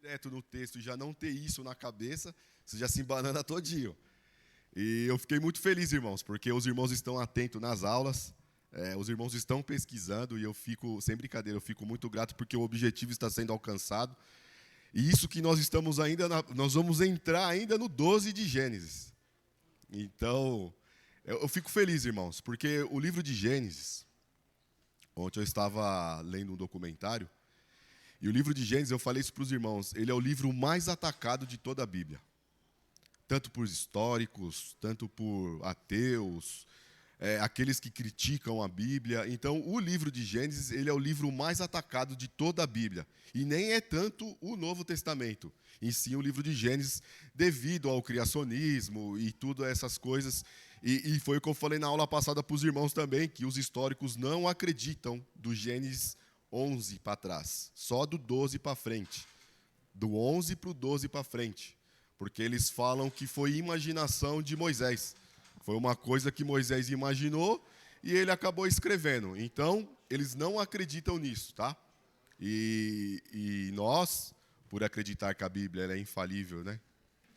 direto no texto e já não ter isso na cabeça, você já se embanana todinho. E eu fiquei muito feliz, irmãos, porque os irmãos estão atentos nas aulas, os irmãos estão pesquisando e eu fico, sem brincadeira, eu fico muito grato porque o objetivo está sendo alcançado. E isso que nós estamos ainda, nós vamos entrar ainda no 12 de Gênesis. Então, eu fico feliz, irmãos, porque o livro de Gênesis, ontem eu estava lendo um documentário, e o livro de Gênesis, eu falei isso para os irmãos, ele é o livro mais atacado de toda a Bíblia. Tanto por históricos, tanto por ateus, aqueles que criticam a Bíblia. Então, o livro de Gênesis, ele é o livro mais atacado de toda a Bíblia. E nem é tanto o Novo Testamento, em si o livro de Gênesis, devido ao criacionismo e tudo essas coisas. E foi o que eu falei na aula passada para os irmãos também, que os históricos não acreditam do Gênesis 11 para trás, só do 12 para frente. Do 11 para o 12 para frente. Porque eles falam que foi imaginação de Moisés. Foi uma coisa que Moisés imaginou e ele acabou escrevendo. Então, eles não acreditam nisso, tá? E nós, por acreditar que a Bíblia é infalível, né?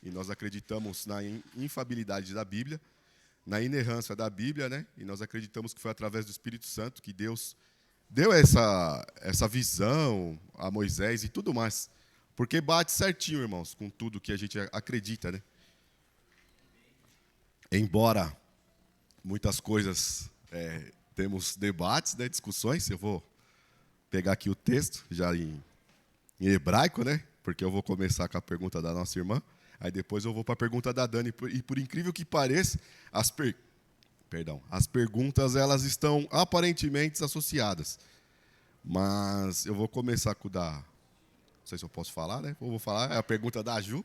E nós acreditamos na infabilidade da Bíblia, na inerrância da Bíblia, né? E nós acreditamos que foi através do Espírito Santo que Deus deu essa visão a Moisés e tudo mais. Porque bate certinho, irmãos, com tudo que a gente acredita, né? Embora muitas coisas temos debates, né, discussões, eu vou pegar aqui o texto, já em hebraico, né? Porque eu vou começar com a pergunta da nossa irmã, aí depois eu vou para a pergunta da Dani. E por incrível que pareça, as perguntas elas estão aparentemente associadas. Mas eu vou começar com o da... Não sei se eu posso falar, né? Eu vou falar, é a pergunta da Ju.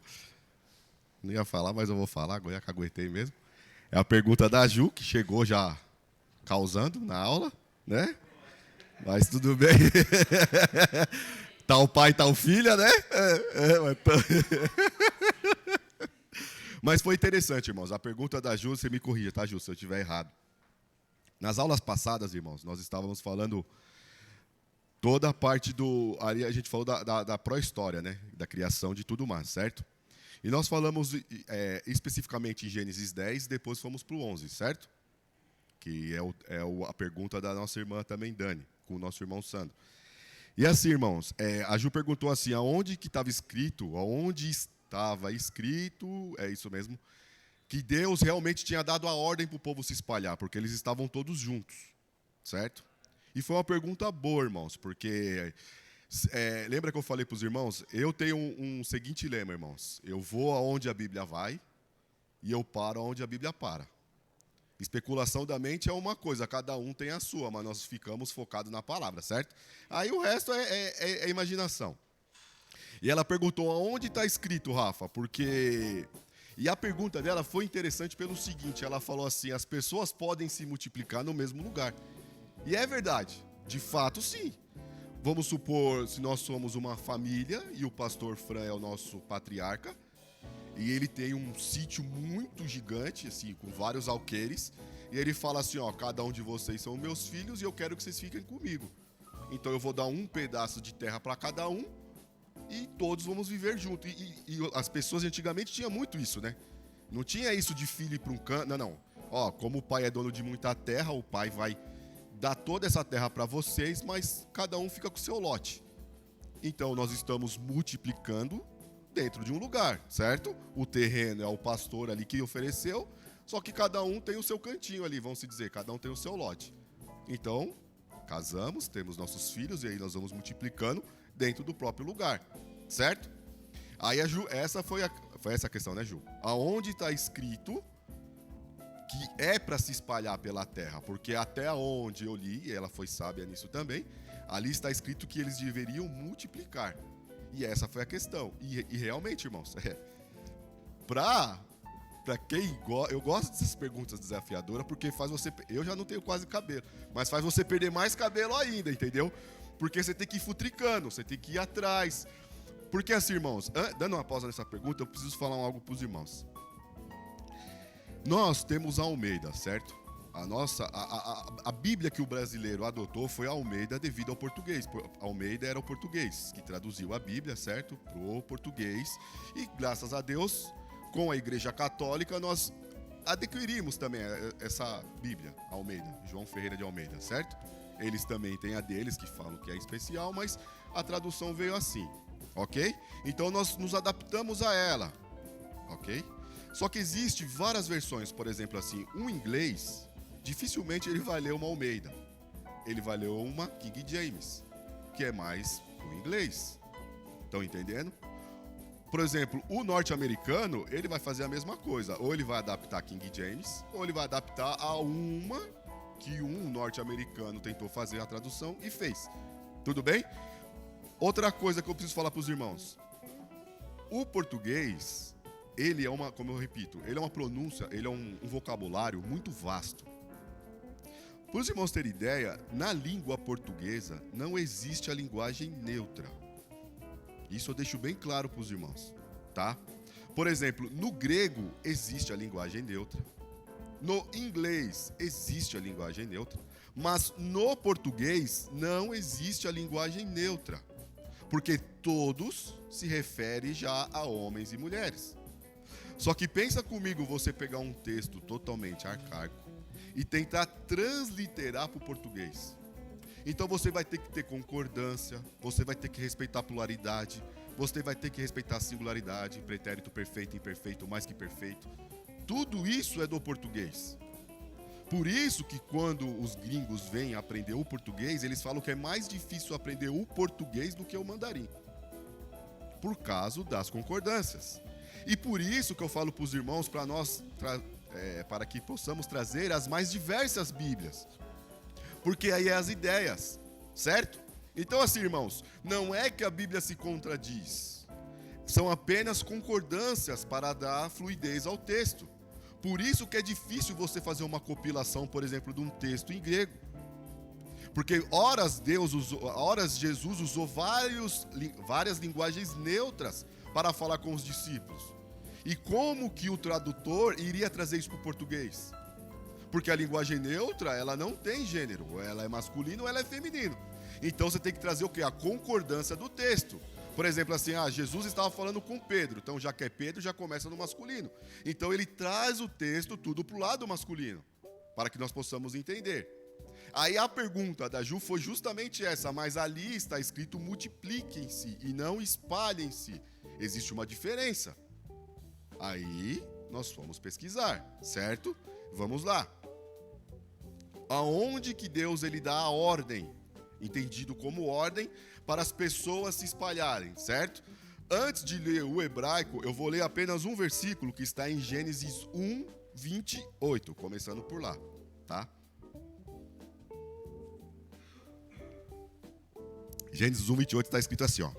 Não ia falar, mas eu vou falar, agora que aguentei mesmo. É a pergunta da Ju, que chegou já causando na aula, né? Mas tudo bem. Tal pai, tal filha, né? Mas foi interessante, irmãos. A pergunta da Ju, você me corrija, tá, Ju, se eu estiver errado. Nas aulas passadas, irmãos, nós estávamos falando toda a parte do... Ali a gente falou da pró-história, né? Da criação de tudo mais, certo? E nós falamos especificamente em Gênesis 10, depois fomos para o 11, certo? Que a pergunta da nossa irmã também, Dani, com o nosso irmão Sandro. E assim, irmãos, a Ju perguntou assim, aonde estava escrito, é isso mesmo, que Deus realmente tinha dado a ordem para o povo se espalhar, porque eles estavam todos juntos, certo? E foi uma pergunta boa, irmãos, porque... lembra que eu falei para os irmãos? Eu tenho um seguinte lema, irmãos. Eu vou aonde a Bíblia vai e eu paro aonde a Bíblia para. Especulação da mente é uma coisa, cada um tem a sua, mas nós ficamos focados na palavra, certo? Aí o resto é imaginação. E ela perguntou, aonde está escrito, Rafa? Porque... E a pergunta dela foi interessante pelo seguinte, ela falou assim, as pessoas podem se multiplicar no mesmo lugar. E é verdade, de fato sim. Vamos supor, se nós somos uma família e o pastor Fran é o nosso patriarca, e ele tem um sítio muito gigante, assim, com vários alqueires, e ele fala assim, ó, cada um de vocês são meus filhos e eu quero que vocês fiquem comigo. Então eu vou dar um pedaço de terra para cada um e todos vamos viver juntos. E as pessoas antigamente tinham muito isso, né? Não tinha isso de filho ir para um canto, não. Ó, como o pai é dono de muita terra, o pai vai dar toda essa terra para vocês, mas cada um fica com o seu lote. Então, nós estamos multiplicando dentro de um lugar, certo? O terreno é o pastor ali que ofereceu, só que cada um tem o seu cantinho ali, vamos dizer, cada um tem o seu lote. Então, casamos, temos nossos filhos e aí nós vamos multiplicando dentro do próprio lugar, certo? Aí a Ju, foi essa a questão, né, Ju? Aonde está escrito que é para se espalhar pela terra, porque até onde eu li, e ela foi sábia nisso também, ali está escrito que eles deveriam multiplicar. E essa foi a questão. E realmente, irmãos, para quem eu gosto dessas perguntas desafiadoras, porque faz você... Eu já não tenho quase cabelo, mas faz você perder mais cabelo ainda, entendeu? Porque você tem que ir futricando, você tem que ir atrás. Porque assim, irmãos, dando uma pausa nessa pergunta, eu preciso falar algo para os irmãos. Nós temos a Almeida, certo? A Bíblia que o brasileiro adotou foi a Almeida devido ao português. Almeida era o português que traduziu a Bíblia, certo? Pro português. E graças a Deus, com a Igreja Católica, nós adquirimos também essa Bíblia, Almeida, João Ferreira de Almeida, certo? Eles também têm a deles, que falam que é especial, mas a tradução veio assim, ok? Então nós nos adaptamos a ela, ok? Só que existe várias versões, por exemplo assim, um inglês, dificilmente ele vai ler uma Almeida. Ele vai ler uma King James, que é mais o inglês. Estão entendendo? Por exemplo, o norte-americano, ele vai fazer a mesma coisa. Ou ele vai adaptar King James, ou ele vai adaptar a uma que um norte-americano tentou fazer a tradução e fez. Tudo bem? Outra coisa que eu preciso falar para os irmãos. O português, ele é uma, como eu repito, ele é uma pronúncia, ele é um vocabulário muito vasto. Para os irmãos terem ideia, na língua portuguesa não existe a linguagem neutra. Isso eu deixo bem claro para os irmãos, tá? Por exemplo, no grego existe a linguagem neutra. No inglês existe a linguagem neutra. Mas no português não existe a linguagem neutra. Porque todos se referem já a homens e mulheres. Só que pensa comigo você pegar um texto totalmente arcaico e tentar transliterar para o português. Então você vai ter que ter concordância, você vai ter que respeitar a pluralidade, você vai ter que respeitar a singularidade, pretérito perfeito, imperfeito, mais que perfeito. Tudo isso é do português. Por isso que quando os gringos vêm aprender o português, eles falam que é mais difícil aprender o português do que o mandarim. Por causa das concordâncias. E por isso que eu falo para os irmãos, para nós, para que possamos trazer as mais diversas Bíblias. Porque aí é as ideias, certo? Então assim, irmãos, não é que a Bíblia se contradiz. São apenas concordâncias para dar fluidez ao texto. Por isso que é difícil você fazer uma compilação, por exemplo, de um texto em grego. Porque horas Jesus usou várias linguagens neutras para falar com os discípulos. E como que o tradutor iria trazer isso para o português? Porque a linguagem neutra, ela não tem gênero. Ela é masculino ou ela é feminino. Então você tem que trazer o quê? A concordância do texto. Por exemplo, assim, Jesus estava falando com Pedro. Então, já que é Pedro, já começa no masculino. Então, ele traz o texto tudo para o lado masculino, para que nós possamos entender. Aí a pergunta da Ju foi justamente essa, mas ali está escrito multipliquem-se e não espalhem-se. Existe uma diferença. Aí, nós fomos pesquisar, certo? Vamos lá. Aonde que Deus ele dá a ordem? Entendido como ordem para as pessoas se espalharem, certo? Antes de ler o hebraico, eu vou ler apenas um versículo que está em Gênesis 1, 28, começando por lá, tá? Gênesis 1, 28 está escrito assim, ó.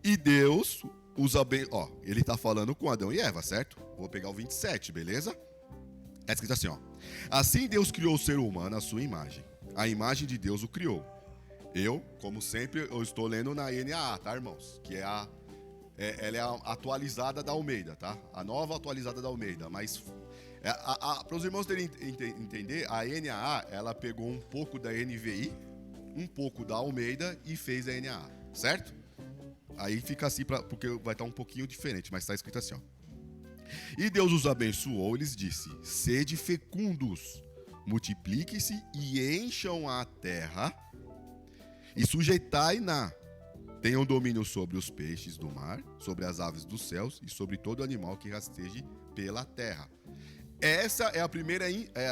E Deus os abençoou. Ó, ele está falando com Adão e Eva, certo? Vou pegar o 27, beleza? Está escrito assim, ó. Assim Deus criou o ser humano à sua imagem. A imagem de Deus o criou. Eu, como sempre, eu estou lendo na NAA, tá, irmãos? Que ela é a atualizada da Almeida, tá? A nova atualizada da Almeida. Mas, para os irmãos terem entender, a NAA, ela pegou um pouco da NVI, um pouco da Almeida e fez a NAA, certo? Aí fica assim, porque vai estar um pouquinho diferente, mas está escrito assim, ó. E Deus os abençoou e lhes disse, sede fecundos, multipliquem-se e encham a terra e sujeitai-na. Tenham domínio sobre os peixes do mar, sobre as aves dos céus e sobre todo animal que rasteje pela terra. Essa é a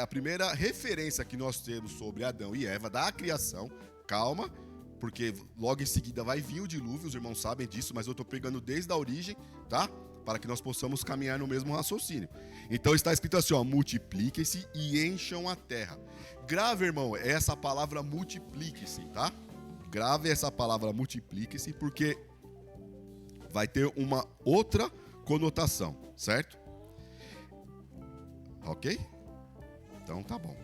primeira referência que nós temos sobre Adão e Eva da criação. Calma, porque logo em seguida vai vir o dilúvio, os irmãos sabem disso, mas eu estou pegando desde a origem, tá? Para que nós possamos caminhar no mesmo raciocínio. Então está escrito assim, ó, multipliquem-se e encham a terra. Grave, irmão, essa palavra multiplique-se, tá? Grave essa palavra multiplique-se, porque vai ter uma outra conotação, certo? Ok? Então tá bom.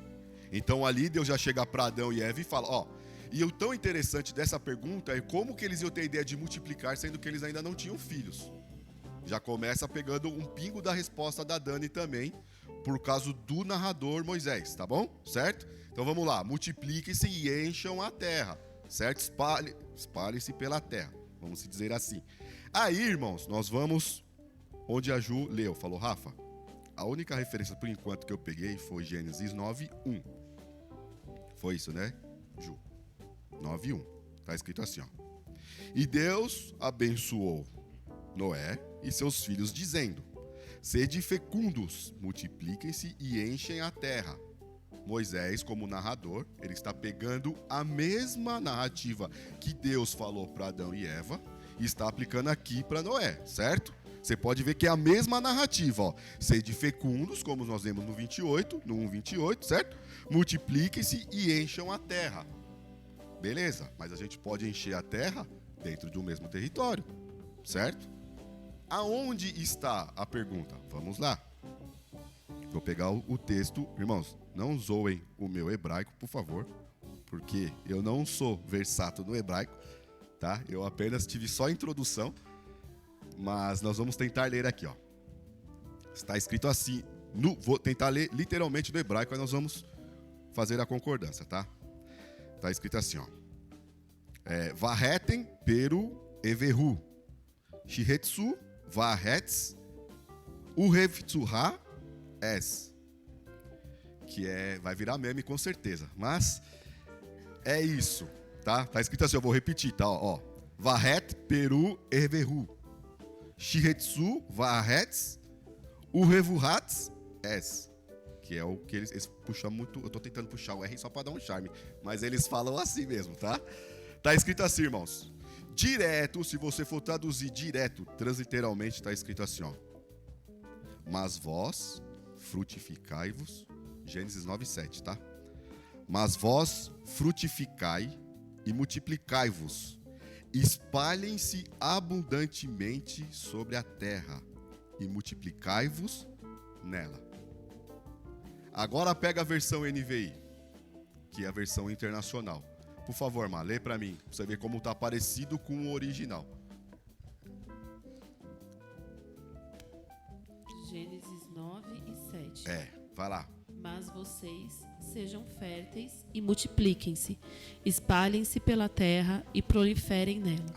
Então ali Deus já chega para Adão e Eva e fala, ó, e o tão interessante dessa pergunta é como que eles iam ter a ideia de multiplicar, sendo que eles ainda não tinham filhos. Já começa pegando um pingo da resposta da Dani também, por causa do narrador Moisés, tá bom? Certo? Então vamos lá. Multipliquem-se e encham a terra, certo? Espalhem-se pela terra, vamos se dizer assim. Aí, irmãos, nós vamos onde a Ju leu. Falou, Rafa, a única referência por enquanto que eu peguei foi Gênesis 9:1. Foi isso, né, Ju? 9:1. Tá escrito assim, ó. E Deus abençoou Noé e seus filhos, dizendo: sede fecundos, multipliquem-se e enchem a terra. Moisés, como narrador, ele está pegando a mesma narrativa que Deus falou para Adão e Eva e está aplicando aqui para Noé, certo? Você pode ver que é a mesma narrativa, ó. Sede fecundos, como nós vemos no 28, no 1:28, certo? Multipliquem-se e encham a terra. Beleza, mas a gente pode encher a terra dentro de um mesmo território, certo? Aonde está a pergunta? Vamos lá. Vou pegar o texto. Irmãos, não zoem o meu hebraico, por favor, porque eu não sou versato no hebraico, tá? Eu apenas tive só a introdução, mas nós vamos tentar ler aqui, ó. Está escrito assim, vou tentar ler literalmente no hebraico, aí nós vamos fazer a concordância, tá? Está escrito assim, ó. Vahetem peru everu, shihetsu vahetz urevtsuha es. Que vai virar meme com certeza, mas é isso, tá? Tá escrito assim, eu vou repetir, tá? Ó. Vahet peru everu, shihetsu vahetz urevuhatz es. Que é o que eles puxam muito. Eu tô tentando puxar o R só para dar um charme, mas eles falam assim mesmo, tá? Tá escrito assim, irmãos. Direto, se você for traduzir direto, transliteralmente, tá escrito assim, ó. Mas vós frutificai-vos, Gênesis 9:7, tá? Mas vós frutificai e multiplicai-vos, espalhem-se abundantemente sobre a terra e multiplicai-vos nela. Agora pega a versão NVI, que é a versão internacional. Por favor, Má, lê para mim, pra você ver como tá parecido com o original. Gênesis 9:7. Vai lá. Mas vocês sejam férteis e multipliquem-se, espalhem-se pela terra e proliferem nela.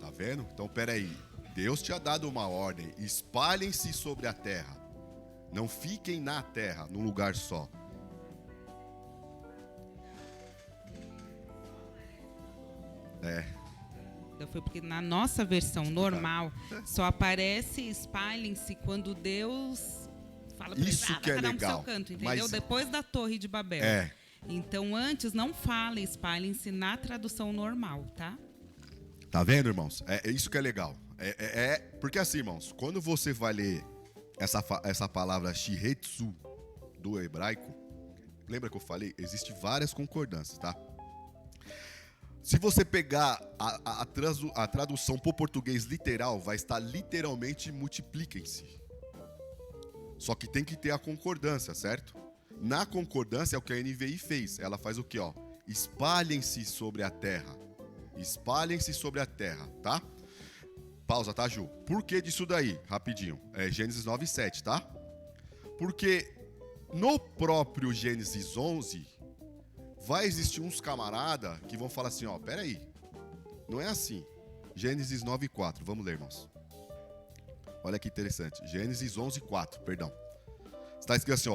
Tá vendo? Então, peraí. Deus tinha dado uma ordem, espalhem-se sobre a terra. Não fiquem na terra, num lugar só. Foi porque na nossa versão normal só aparece espalhem-se quando Deus fala para eles, Isso que é cada um legal. pro seu canto, entendeu? Mas Depois da Torre de Babel. Então antes não fala espalhem-se na tradução normal, tá? Tá vendo, irmãos? É isso que é legal. Porque assim, irmãos, quando você vai ler essa palavra shihetsu do hebraico, lembra que eu falei? Existem várias concordâncias, tá? Se você pegar a tradução para o português literal, vai estar literalmente multipliquem-se. Só que tem que ter a concordância, certo? Na concordância é o que a NVI fez. Ela faz o quê, ó? Espalhem-se sobre a terra. Espalhem-se sobre a terra, tá? Pausa, tá, Ju? Por que disso daí? Rapidinho. Gênesis 9:7, tá? Porque no próprio Gênesis 11... vai existir uns camarada que vão falar assim, ó, peraí, não é assim. Gênesis 9:4, vamos ler, irmãos. Olha que interessante, Gênesis 11:4, perdão. Está escrito assim,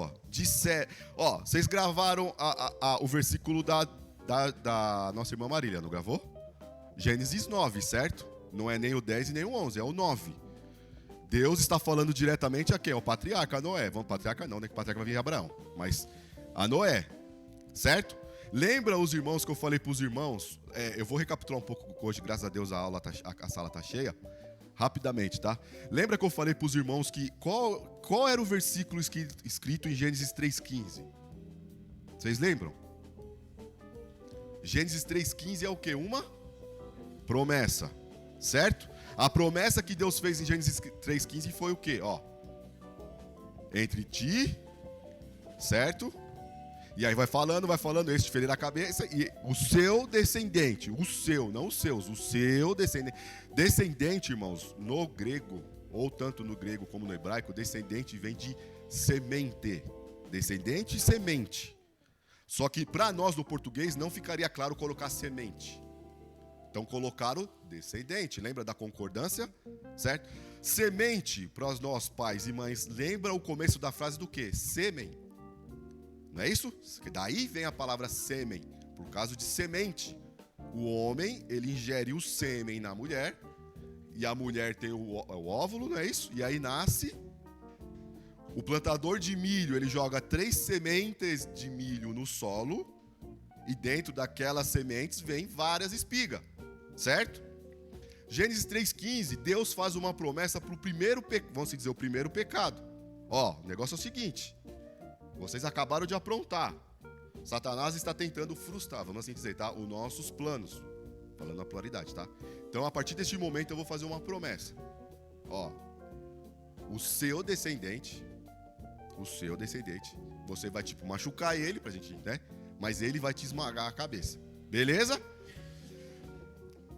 ó, vocês gravaram o versículo da nossa irmã Marília, não gravou? Gênesis 9, certo? Não é nem o 10 e nem o 11, é o 9. Deus está falando diretamente a quem? Ao patriarca, a Noé. Vamos, patriarca não, né, que o patriarca vai vir Abraão, mas a Noé, certo? Lembra os irmãos que eu falei para os irmãos? Eu vou recapitular um pouco hoje, graças a Deus a sala está cheia. Rapidamente, tá? Lembra que eu falei para os irmãos que qual era o versículo escrito em Gênesis 3:15? Vocês lembram? Gênesis 3:15 é o quê? Uma promessa, certo? A promessa que Deus fez em Gênesis 3:15 foi o quê? Ó, entre ti, certo? E aí vai falando, esse te ferir a cabeça, e o seu descendente, o seu, não os seus, o seu descendente. Descendente, irmãos, no grego, ou tanto no grego como no hebraico, descendente vem de semente. Descendente e semente. Só que para nós no português não ficaria claro colocar semente. Então colocaram descendente, lembra da concordância? Certo? Semente, para nós pais e mães, lembra o começo da frase do quê? Sêmen. Não é isso? Daí vem a palavra sêmen, por causa de semente. O homem, ele ingere o sêmen na mulher, e a mulher tem o óvulo, não é isso? E aí nasce. O plantador de milho, ele joga 3 sementes de milho no solo, e dentro daquelas sementes vem várias espigas, certo? Gênesis 3,15, Deus faz uma promessa para o primeiro pecado, vamos dizer, o primeiro pecado. Ó, o negócio é o seguinte, vocês acabaram de aprontar. Satanás está tentando frustrar, vamos assim dizer, tá? Os nossos planos. Falando na pluralidade, tá? Então, a partir deste momento, eu vou fazer uma promessa. Ó, o seu descendente, você vai, tipo, machucar ele, pra gente, né? Mas ele vai te esmagar a cabeça. Beleza?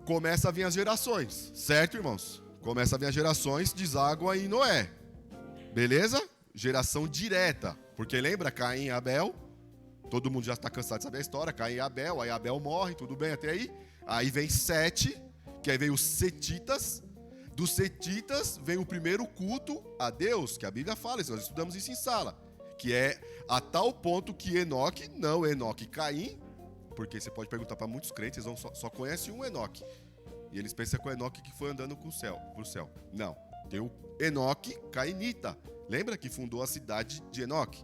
Começa a vir as gerações, certo, irmãos? Começa a vir as gerações, deságua em Noé. Beleza? Geração direta. Porque lembra Caim e Abel? Todo mundo já está cansado de saber a história. Caim e Abel, aí Abel morre, tudo bem até aí? Aí vem Sete, que aí vem os setitas. Dos setitas vem o primeiro culto a Deus, que a Bíblia fala, nós estudamos isso em sala. Que é a tal ponto que Enoque e Caim, porque você pode perguntar para muitos crentes, eles só conhecem um Enoque. E eles pensam que é o Enoque que foi andando pro céu. Não, tem o Enoque cainita. Lembra que fundou a cidade de Enoque?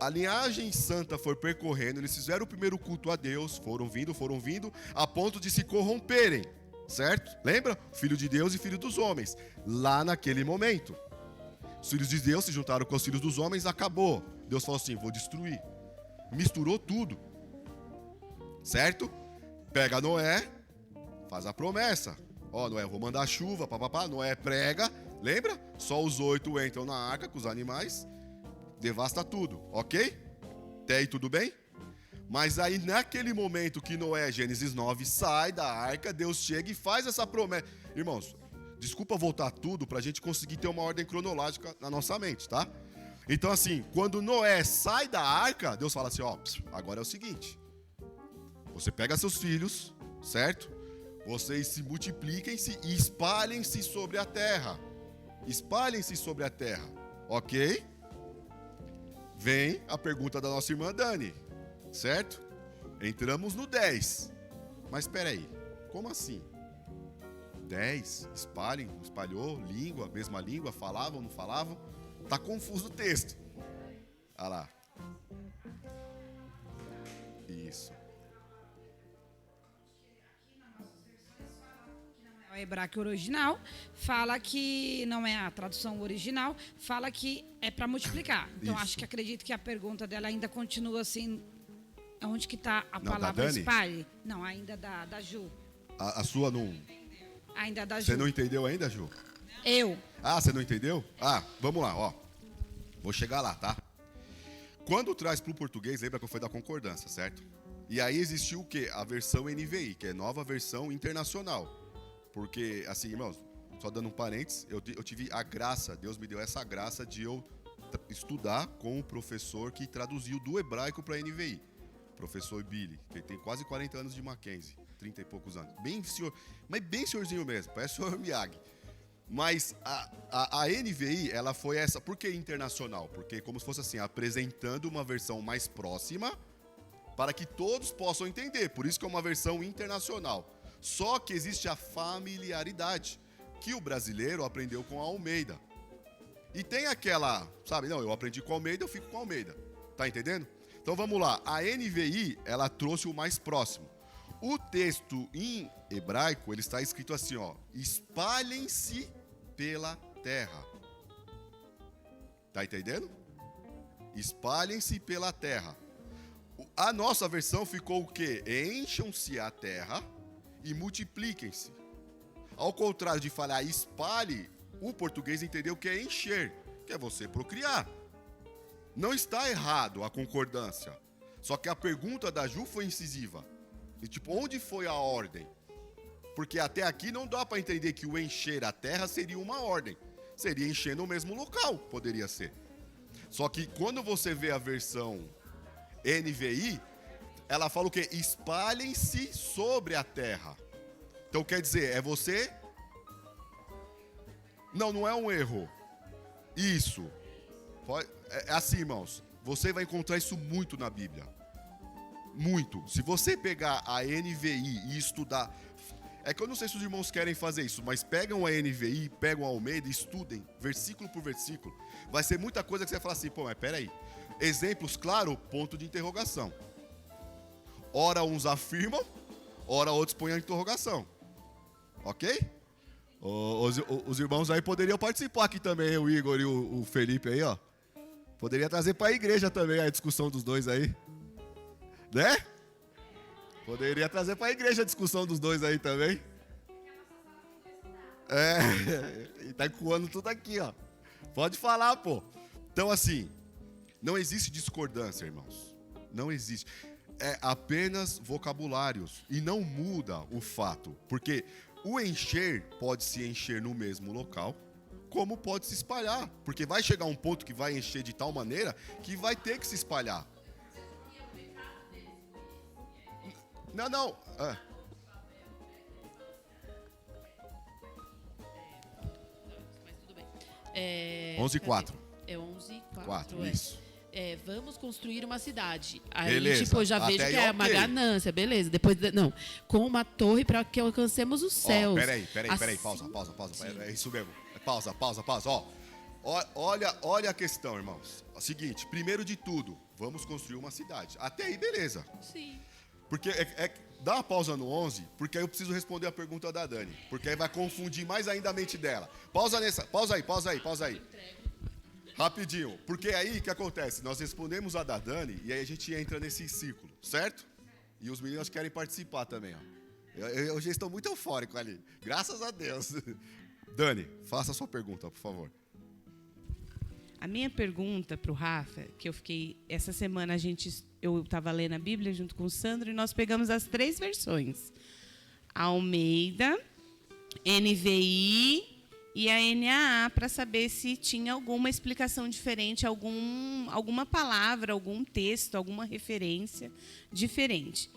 A linhagem santa foi percorrendo, eles fizeram o primeiro culto a Deus, foram vindo, a ponto de se corromperem, certo? Lembra? Filho de Deus e filho dos homens. Lá naquele momento, os filhos de Deus se juntaram com os filhos dos homens, acabou. Deus falou assim, vou destruir. Misturou tudo, certo? Pega Noé, faz a promessa. Ó, Noé, eu vou mandar chuva, papapá. Noé prega, lembra? Só os 8 entram na arca com os animais. Devasta tudo, ok? Até aí tudo bem? Mas aí naquele momento que Noé, Gênesis 9, sai da arca, Deus chega e faz essa promessa. Irmãos, desculpa voltar tudo pra gente conseguir ter uma ordem cronológica na nossa mente, tá? Então assim, quando Noé sai da arca, Deus fala assim, ó, agora é o seguinte. Você pega seus filhos, certo? Vocês se multipliquem-se e espalhem-se sobre a terra. Espalhem-se sobre a terra, ok? Vem a pergunta da nossa irmã Dani, certo? Entramos no 10. Mas espera aí, como assim? 10, espalhou, língua, mesma língua, falavam, não falavam? Tá confuso o texto. Olha lá. Isso. O hebraico original fala que não é a tradução original, fala que é para multiplicar. Então Isso. acredito que a pergunta dela ainda continua assim, onde que está a Não, palavra da Dani? espalhe? Não, ainda da Ju. A sua não... Ainda da Ju. Você não entendeu ainda, Ju? Eu. Ah, você não entendeu? Ah, vamos lá, ó. Vou chegar lá, tá? Quando traz para o português, lembra que foi da concordância, certo? E aí existiu o quê? A versão NVI, que é nova versão internacional. Porque, assim, irmãos, só dando um parênteses, eu tive a graça, Deus me deu essa graça de eu estudar com o professor que traduziu do hebraico para NVI. Professor Billy, que tem quase 40 anos de Mackenzie, 30 e poucos anos. Bem senhor, mas bem senhorzinho mesmo, parece o senhor Miyagi. Mas a NVI, ela foi essa, por que internacional? Porque como se fosse assim, apresentando uma versão mais próxima para que todos possam entender, por isso que é uma versão internacional. Só que existe a familiaridade, que o brasileiro aprendeu com a Almeida. E tem aquela, sabe, não, eu aprendi com a Almeida, eu fico com a Almeida. Tá entendendo? Então vamos lá, a NVI, ela trouxe o mais próximo. O texto em hebraico, ele está escrito assim, ó, espalhem-se pela terra. Tá entendendo? Espalhem-se pela terra. A nossa versão ficou o quê? Encham-se a terra e multipliquem-se. Ao contrário de falar espalhe, o português entendeu que é encher, que é você procriar. Não está errado a concordância. Só que a pergunta da Ju foi incisiva. E tipo, onde foi a ordem? Porque até aqui não dá para entender que o encher a terra seria uma ordem. Seria encher no mesmo local, poderia ser. Só que quando você vê a versão NVI, ela fala o quê? Espalhem-se sobre a terra. Então quer dizer, é você... Não é um erro. Isso. É assim, irmãos. Você vai encontrar isso muito na Bíblia. Muito. Se você pegar a NVI e estudar... É que eu não sei se os irmãos querem fazer isso, mas pegam a NVI, pegam a Almeida e estudem, versículo por versículo. Vai ser muita coisa que você vai falar assim, pô, mas peraí. Exemplos, claro, ponto de interrogação. Ora uns afirmam, ora outros põem a interrogação. Ok? Os irmãos aí poderiam participar aqui também, o Igor e o Felipe aí, ó. Poderia trazer para a igreja também a discussão dos dois aí. Né? Poderia trazer para a igreja a discussão dos dois aí também. E tá coando tudo aqui, ó. Pode falar, pô. Então, assim, não existe discordância, irmãos. Não existe. É apenas vocabulários. E não muda o fato. Porque o encher pode se encher no mesmo local, como pode se espalhar. Porque vai chegar um ponto que vai encher de tal maneira que vai ter que se espalhar. Não. Mas tudo bem. 11:4. É 11:4. 4, isso. Vamos construir uma cidade. Aí, Beleza. tipo, eu já vejo Até que aí, é uma ok. ganância, beleza. Depois, não, com uma torre para que alcancemos os céus. Peraí. Assim- Pausa. É isso mesmo. Pausa. Olha a questão, irmãos. É o seguinte, primeiro de tudo, vamos construir uma cidade. Até aí, beleza. Sim. Porque dá uma pausa no 11, porque aí eu preciso responder a pergunta da Dani. Porque aí vai confundir mais ainda a mente dela. Pausa aí. Rapidinho. Porque aí, o que acontece? Nós respondemos a da Dani e aí a gente entra nesse círculo, certo? E os meninos querem participar também, ó. Eu já estou muito eufórico ali. Graças a Deus. Dani, faça a sua pergunta, por favor. A minha pergunta para o Rafa, que eu fiquei... Essa semana eu estava lendo a Bíblia junto com o Sandro e nós pegamos as 3 versões. A Almeida, NVI e a NAA, para saber se tinha alguma explicação diferente, alguma palavra, algum texto, alguma referência diferente.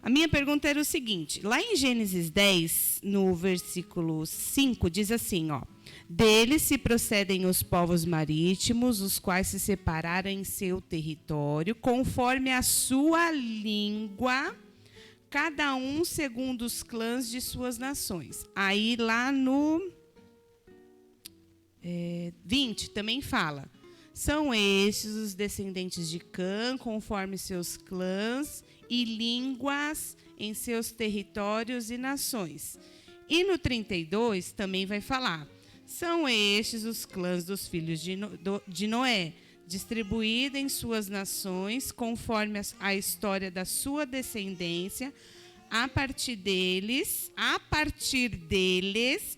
A minha pergunta era o seguinte, lá em Gênesis 10, no versículo 5, diz assim, ó, deles se procedem os povos marítimos, os quais se separaram em seu território, conforme a sua língua, cada um segundo os clãs de suas nações. Aí lá no 20 também fala, são estes os descendentes de Cã, conforme seus clãs e línguas em seus territórios e nações. E no 32 também vai falar, são estes os clãs dos filhos de Noé, distribuídos em suas nações, conforme a história da sua descendência. A partir deles,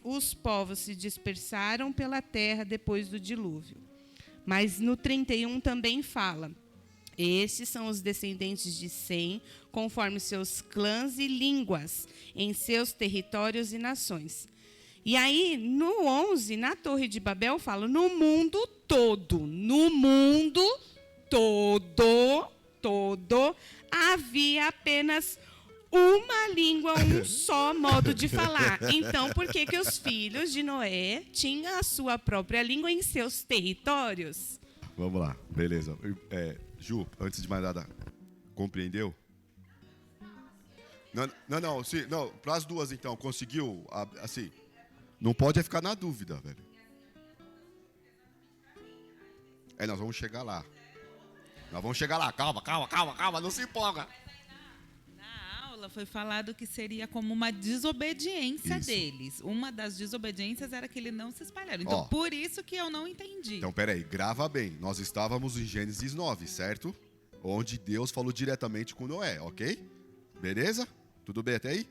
os povos se dispersaram pela terra depois do dilúvio. Mas no 31 também fala, estes são os descendentes de Sem, conforme seus clãs e línguas, em seus territórios e nações. E aí, no 11, na Torre de Babel, fala, no mundo todo, havia apenas uma língua, um só modo de falar. Então, por que os filhos de Noé tinham a sua própria língua em seus territórios? Vamos lá, beleza. Ju, antes de mais nada, compreendeu? Não, para as duas então, conseguiu, assim, não pode ficar na dúvida, velho. Nós vamos chegar lá. Calma, não se empolga. Na aula foi falado que seria como uma desobediência deles. Uma das desobediências era que eles não se espalharam. Então, por isso que eu não entendi. Então, peraí, grava bem. Nós estávamos em Gênesis 9, certo? Onde Deus falou diretamente com Noé, ok? Beleza? Tudo bem até aí?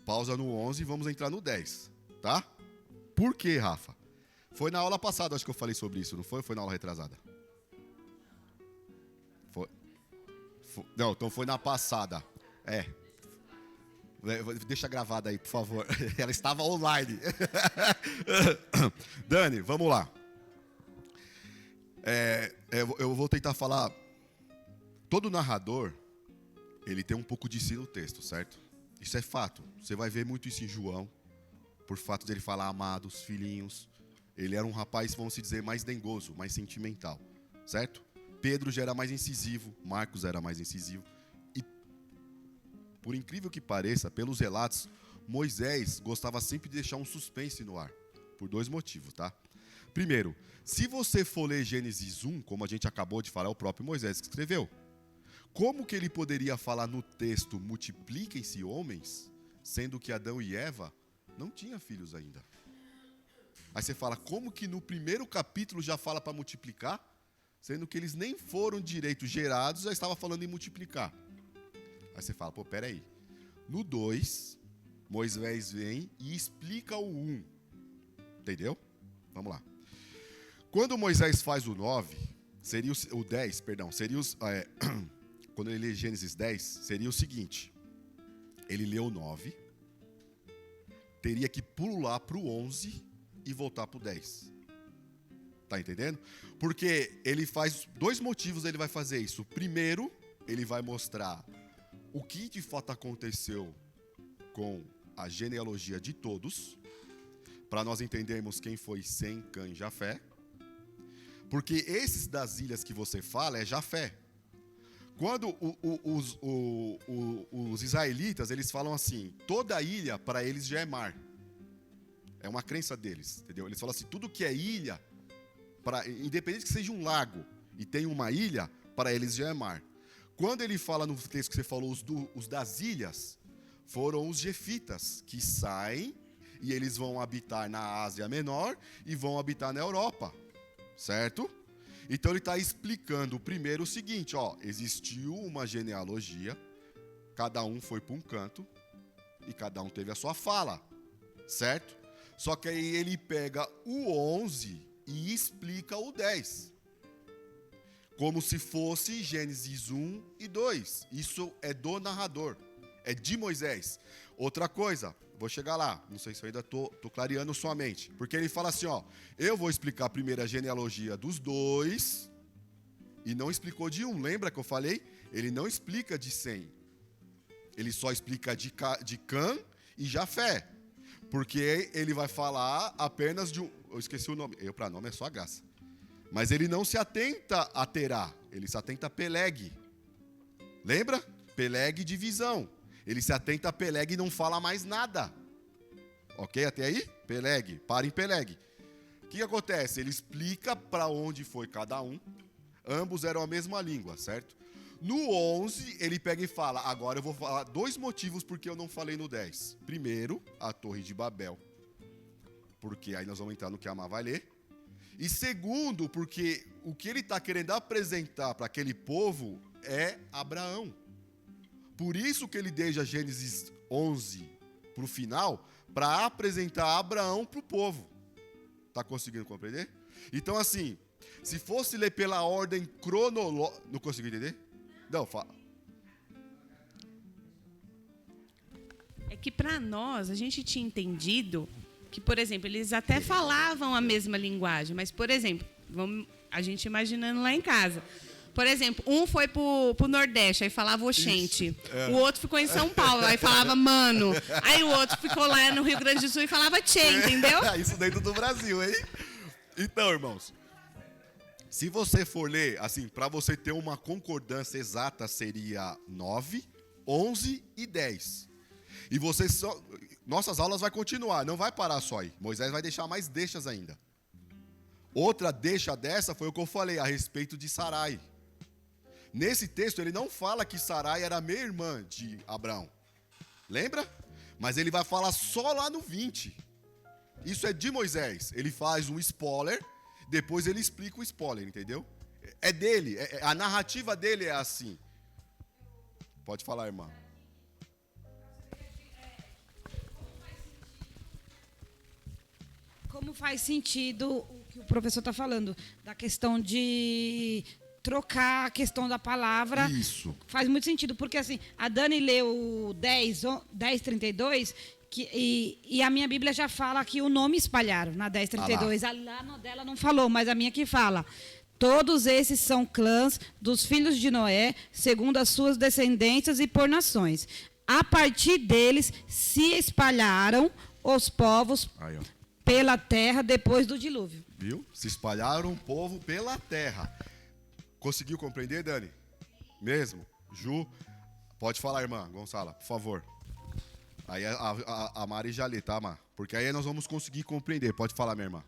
Pausa no 11 e vamos entrar no 10, tá? Por quê, Rafa? Foi na aula passada, acho que eu falei sobre isso, não foi? Ou foi na aula retrasada? Não, então foi na passada. É. Deixa gravada aí, por favor. Ela estava online. Dani, vamos lá. Eu vou tentar falar. Todo narrador, ele tem um pouco de si no texto, certo? Isso é fato. Você vai ver muito isso em João, por fato de ele falar amados, filhinhos. Ele era um rapaz, vamos dizer, mais dengoso, mais sentimental, certo? Pedro já era mais incisivo, Marcos era mais incisivo. E, por incrível que pareça, pelos relatos, Moisés gostava sempre de deixar um suspense no ar, por 2 motivos, tá? Primeiro, se você for ler Gênesis 1, como a gente acabou de falar, é o próprio Moisés que escreveu. Como que ele poderia falar no texto, multipliquem-se homens, sendo que Adão e Eva não tinham filhos ainda? Aí você fala, como que no primeiro capítulo já fala para multiplicar, sendo que eles nem foram direito gerados, já estava falando em multiplicar. Aí você fala, peraí. No 2, Moisés vem e explica o 1. Entendeu? Vamos lá. Quando Moisés faz o 9, seria o 10, perdão, seria os... quando ele lê Gênesis 10, seria o seguinte. Ele lê o 9, teria que pular para o 11 e voltar para o 10. Tá entendendo? Porque ele faz 2 motivos, ele vai fazer isso. Primeiro, ele vai mostrar o que de fato aconteceu com a genealogia de todos, para nós entendermos quem foi Sem, Cã e Jafé. Porque esses das ilhas que você fala é Jafé. Quando os israelitas, eles falam assim, toda ilha para eles já é mar. É uma crença deles, entendeu? Eles falam assim, tudo que é ilha, independente que seja um lago e tenha uma ilha, para eles já é mar. Quando ele fala no texto que você falou, os das ilhas, foram os jefitas que saem e eles vão habitar na Ásia Menor e vão habitar na Europa, certo? Então ele está explicando primeiro o seguinte, existiu uma genealogia, cada um foi para um canto e cada um teve a sua fala, certo? Só que aí ele pega o 11 e explica o 10. Como se fosse Gênesis 1 e 2. Isso é do narrador. É de Moisés. Outra coisa, vou chegar lá. Não sei se eu ainda estou clareando sua mente. Porque ele fala assim, eu vou explicar primeiro a genealogia dos 2 e não explicou de 1. Lembra que eu falei? Ele não explica de Sem. Ele só explica de Cã e Jafé. Porque ele vai falar apenas de um... Eu esqueci o nome. Para nome é só a graça. Mas ele não se atenta a Terá. Ele se atenta a Peleg. Lembra? Peleg, divisão. Ele se atenta a Peleg e não fala mais nada. Ok? Até aí? Peleg. Para em Peleg. O que acontece? Ele explica para onde foi cada um. Ambos eram a mesma língua, certo? No 11, ele pega e fala, agora eu vou falar 2 motivos porque eu não falei no 10. Primeiro, a Torre de Babel. Porque aí nós vamos entrar no que a Amá vai ler. E segundo, porque o que ele está querendo apresentar para aquele povo é Abraão. Por isso que ele deixa Gênesis 11 para o final, para apresentar Abraão para o povo. Está conseguindo compreender? Então, assim, se fosse ler pela ordem cronológica... Não conseguiu entender? Não, fala. É que para nós, a gente tinha entendido que, por exemplo, eles até falavam a mesma linguagem, mas, por exemplo, a gente imaginando lá em casa. Por exemplo, um foi pro Nordeste, aí falava oxente. O outro ficou em São Paulo, aí falava mano. Aí o outro ficou lá no Rio Grande do Sul e falava tchê, entendeu? Isso dentro do Brasil, hein? Então, irmãos, se você for ler, assim, para você ter uma concordância exata, seria 9, 11 e 10. E você só... Nossas aulas vai continuar, não vai parar só aí. Moisés vai deixar mais deixas ainda. Outra deixa dessa foi o que eu falei a respeito de Sarai. Nesse texto, ele não fala que Sarai era meia-irmã de Abraão. Lembra? Mas ele vai falar só lá no 20. Isso é de Moisés. Ele faz um spoiler, depois ele explica o spoiler, entendeu? É dele, a narrativa dele é assim. Pode falar, irmã. Como faz sentido o que o professor está falando, da questão de trocar a questão da palavra. Isso. Faz muito sentido, porque assim, a Dani leu 10:32, e a minha Bíblia já fala que o nome espalharam na 10:32. Lá no dela não falou, mas a minha que fala. Todos esses são clãs dos filhos de Noé, segundo as suas descendências e por nações. A partir deles se espalharam os povos Aí, ó. pela terra depois do dilúvio. Viu? Se espalharam o povo pela terra. Conseguiu compreender, Dani? Mesmo? Ju, pode falar, irmã Gonçala, por favor. Aí a Mari já lê, tá, Mar? Porque aí nós vamos conseguir compreender. Pode falar, minha irmã.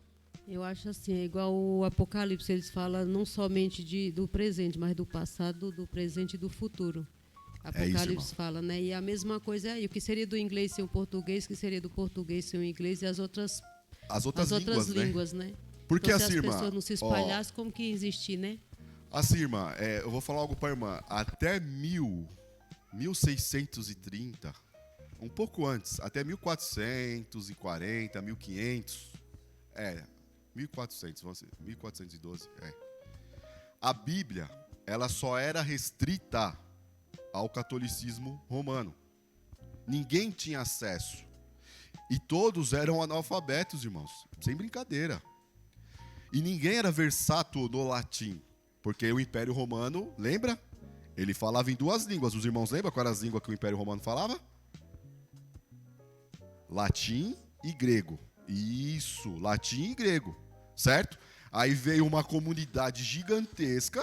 Eu acho assim, é igual o Apocalipse, eles falam não somente do presente, mas do passado, do presente e do futuro. Apocalipse isso, fala, né? E a mesma coisa é aí, o que seria do inglês sem o português, o que seria do português sem o inglês e as outras línguas, né? Porque então, assim, se as irmã, pessoas não se espalhassem, como que ia existir, né? Assim, irmã, eu vou falar algo pra irmã. Até 1630, um pouco antes, até 1440, 1500, 1400, vamos dizer, 1412, A Bíblia, ela só era restrita ao catolicismo romano. Ninguém tinha acesso. E todos eram analfabetos, irmãos. Sem brincadeira. E ninguém era versato no latim. Porque o Império Romano, lembra? Ele falava em duas línguas. Os irmãos lembram qual era as línguas que o Império Romano falava? Latim e grego. Isso, latim e grego. Certo? Aí veio uma comunidade gigantesca,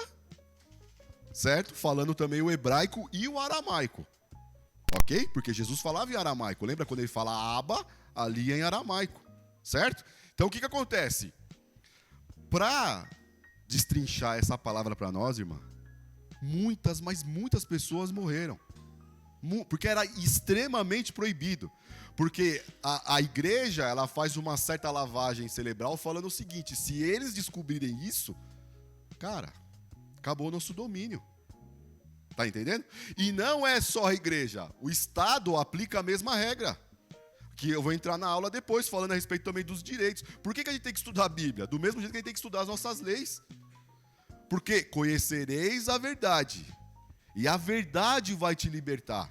certo? Falando também o hebraico e o aramaico. Ok? Porque Jesus falava em aramaico. Lembra quando ele fala Aba? Ali é em aramaico. Certo? Então o que acontece? Para destrinchar essa palavra para nós, irmã, mas muitas pessoas morreram. Porque era extremamente proibido. Porque a igreja, ela faz uma certa lavagem cerebral falando o seguinte: se eles descobrirem isso, cara, acabou o nosso domínio. Tá entendendo? E não é só a igreja. O Estado aplica a mesma regra. Que eu vou entrar na aula depois, falando a respeito também dos direitos. Por que a gente tem que estudar a Bíblia? Do mesmo jeito que a gente tem que estudar as nossas leis. Porque conhecereis a verdade. E a verdade vai te libertar.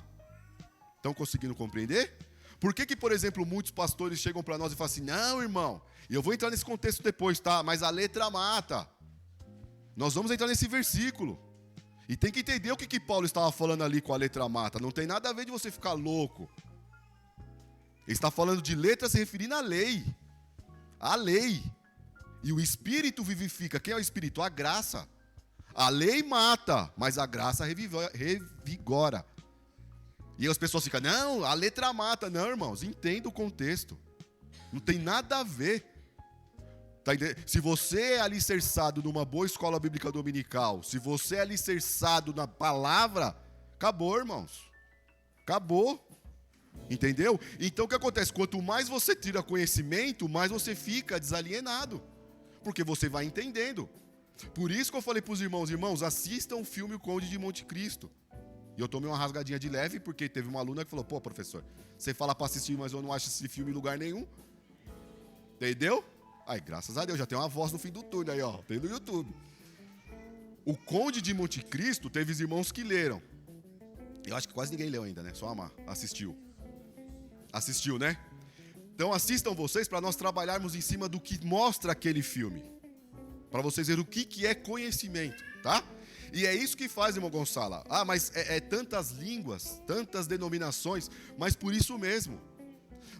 Estão conseguindo compreender? Por que, por exemplo, muitos pastores chegam para nós e falam assim: não, irmão, e eu vou entrar nesse contexto depois, tá? Mas a letra mata. Nós vamos entrar nesse versículo. E tem que entender o que Paulo estava falando ali com a letra mata. Não tem nada a ver de você ficar louco. Ele está falando de letra se referindo à lei. A lei. E o Espírito vivifica. Quem é o Espírito? A graça. A lei mata, mas a graça revigora. E as pessoas ficam: não, a letra mata. Não, irmãos, entenda o contexto. Não tem nada a ver. Tá entendendo? Se você é alicerçado numa boa escola bíblica dominical, se você é alicerçado na palavra, acabou, irmãos. Acabou. Entendeu? Então o que acontece? Quanto mais você tira conhecimento, mais você fica desalienado. Porque você vai entendendo. Por isso que eu falei para os irmãos, assistam o filme O Conde de Monte Cristo. E eu tomei uma rasgadinha de leve, porque teve uma aluna que falou: pô, professor, você fala para assistir, mas eu não acho esse filme em lugar nenhum. Entendeu? Aí, graças a Deus, já tem uma voz no fim do túnel aí, ó, tem no YouTube. O Conde de Monte Cristo, teve os irmãos que leram. Eu acho que quase ninguém leu ainda, né? Só a Mar assistiu. Assistiu, né? Então assistam vocês para nós trabalharmos em cima do que mostra aquele filme. Para vocês verem o que é conhecimento, tá? E é isso que faz, irmão Gonçala. Ah, mas é tantas línguas, tantas denominações, mas por isso mesmo.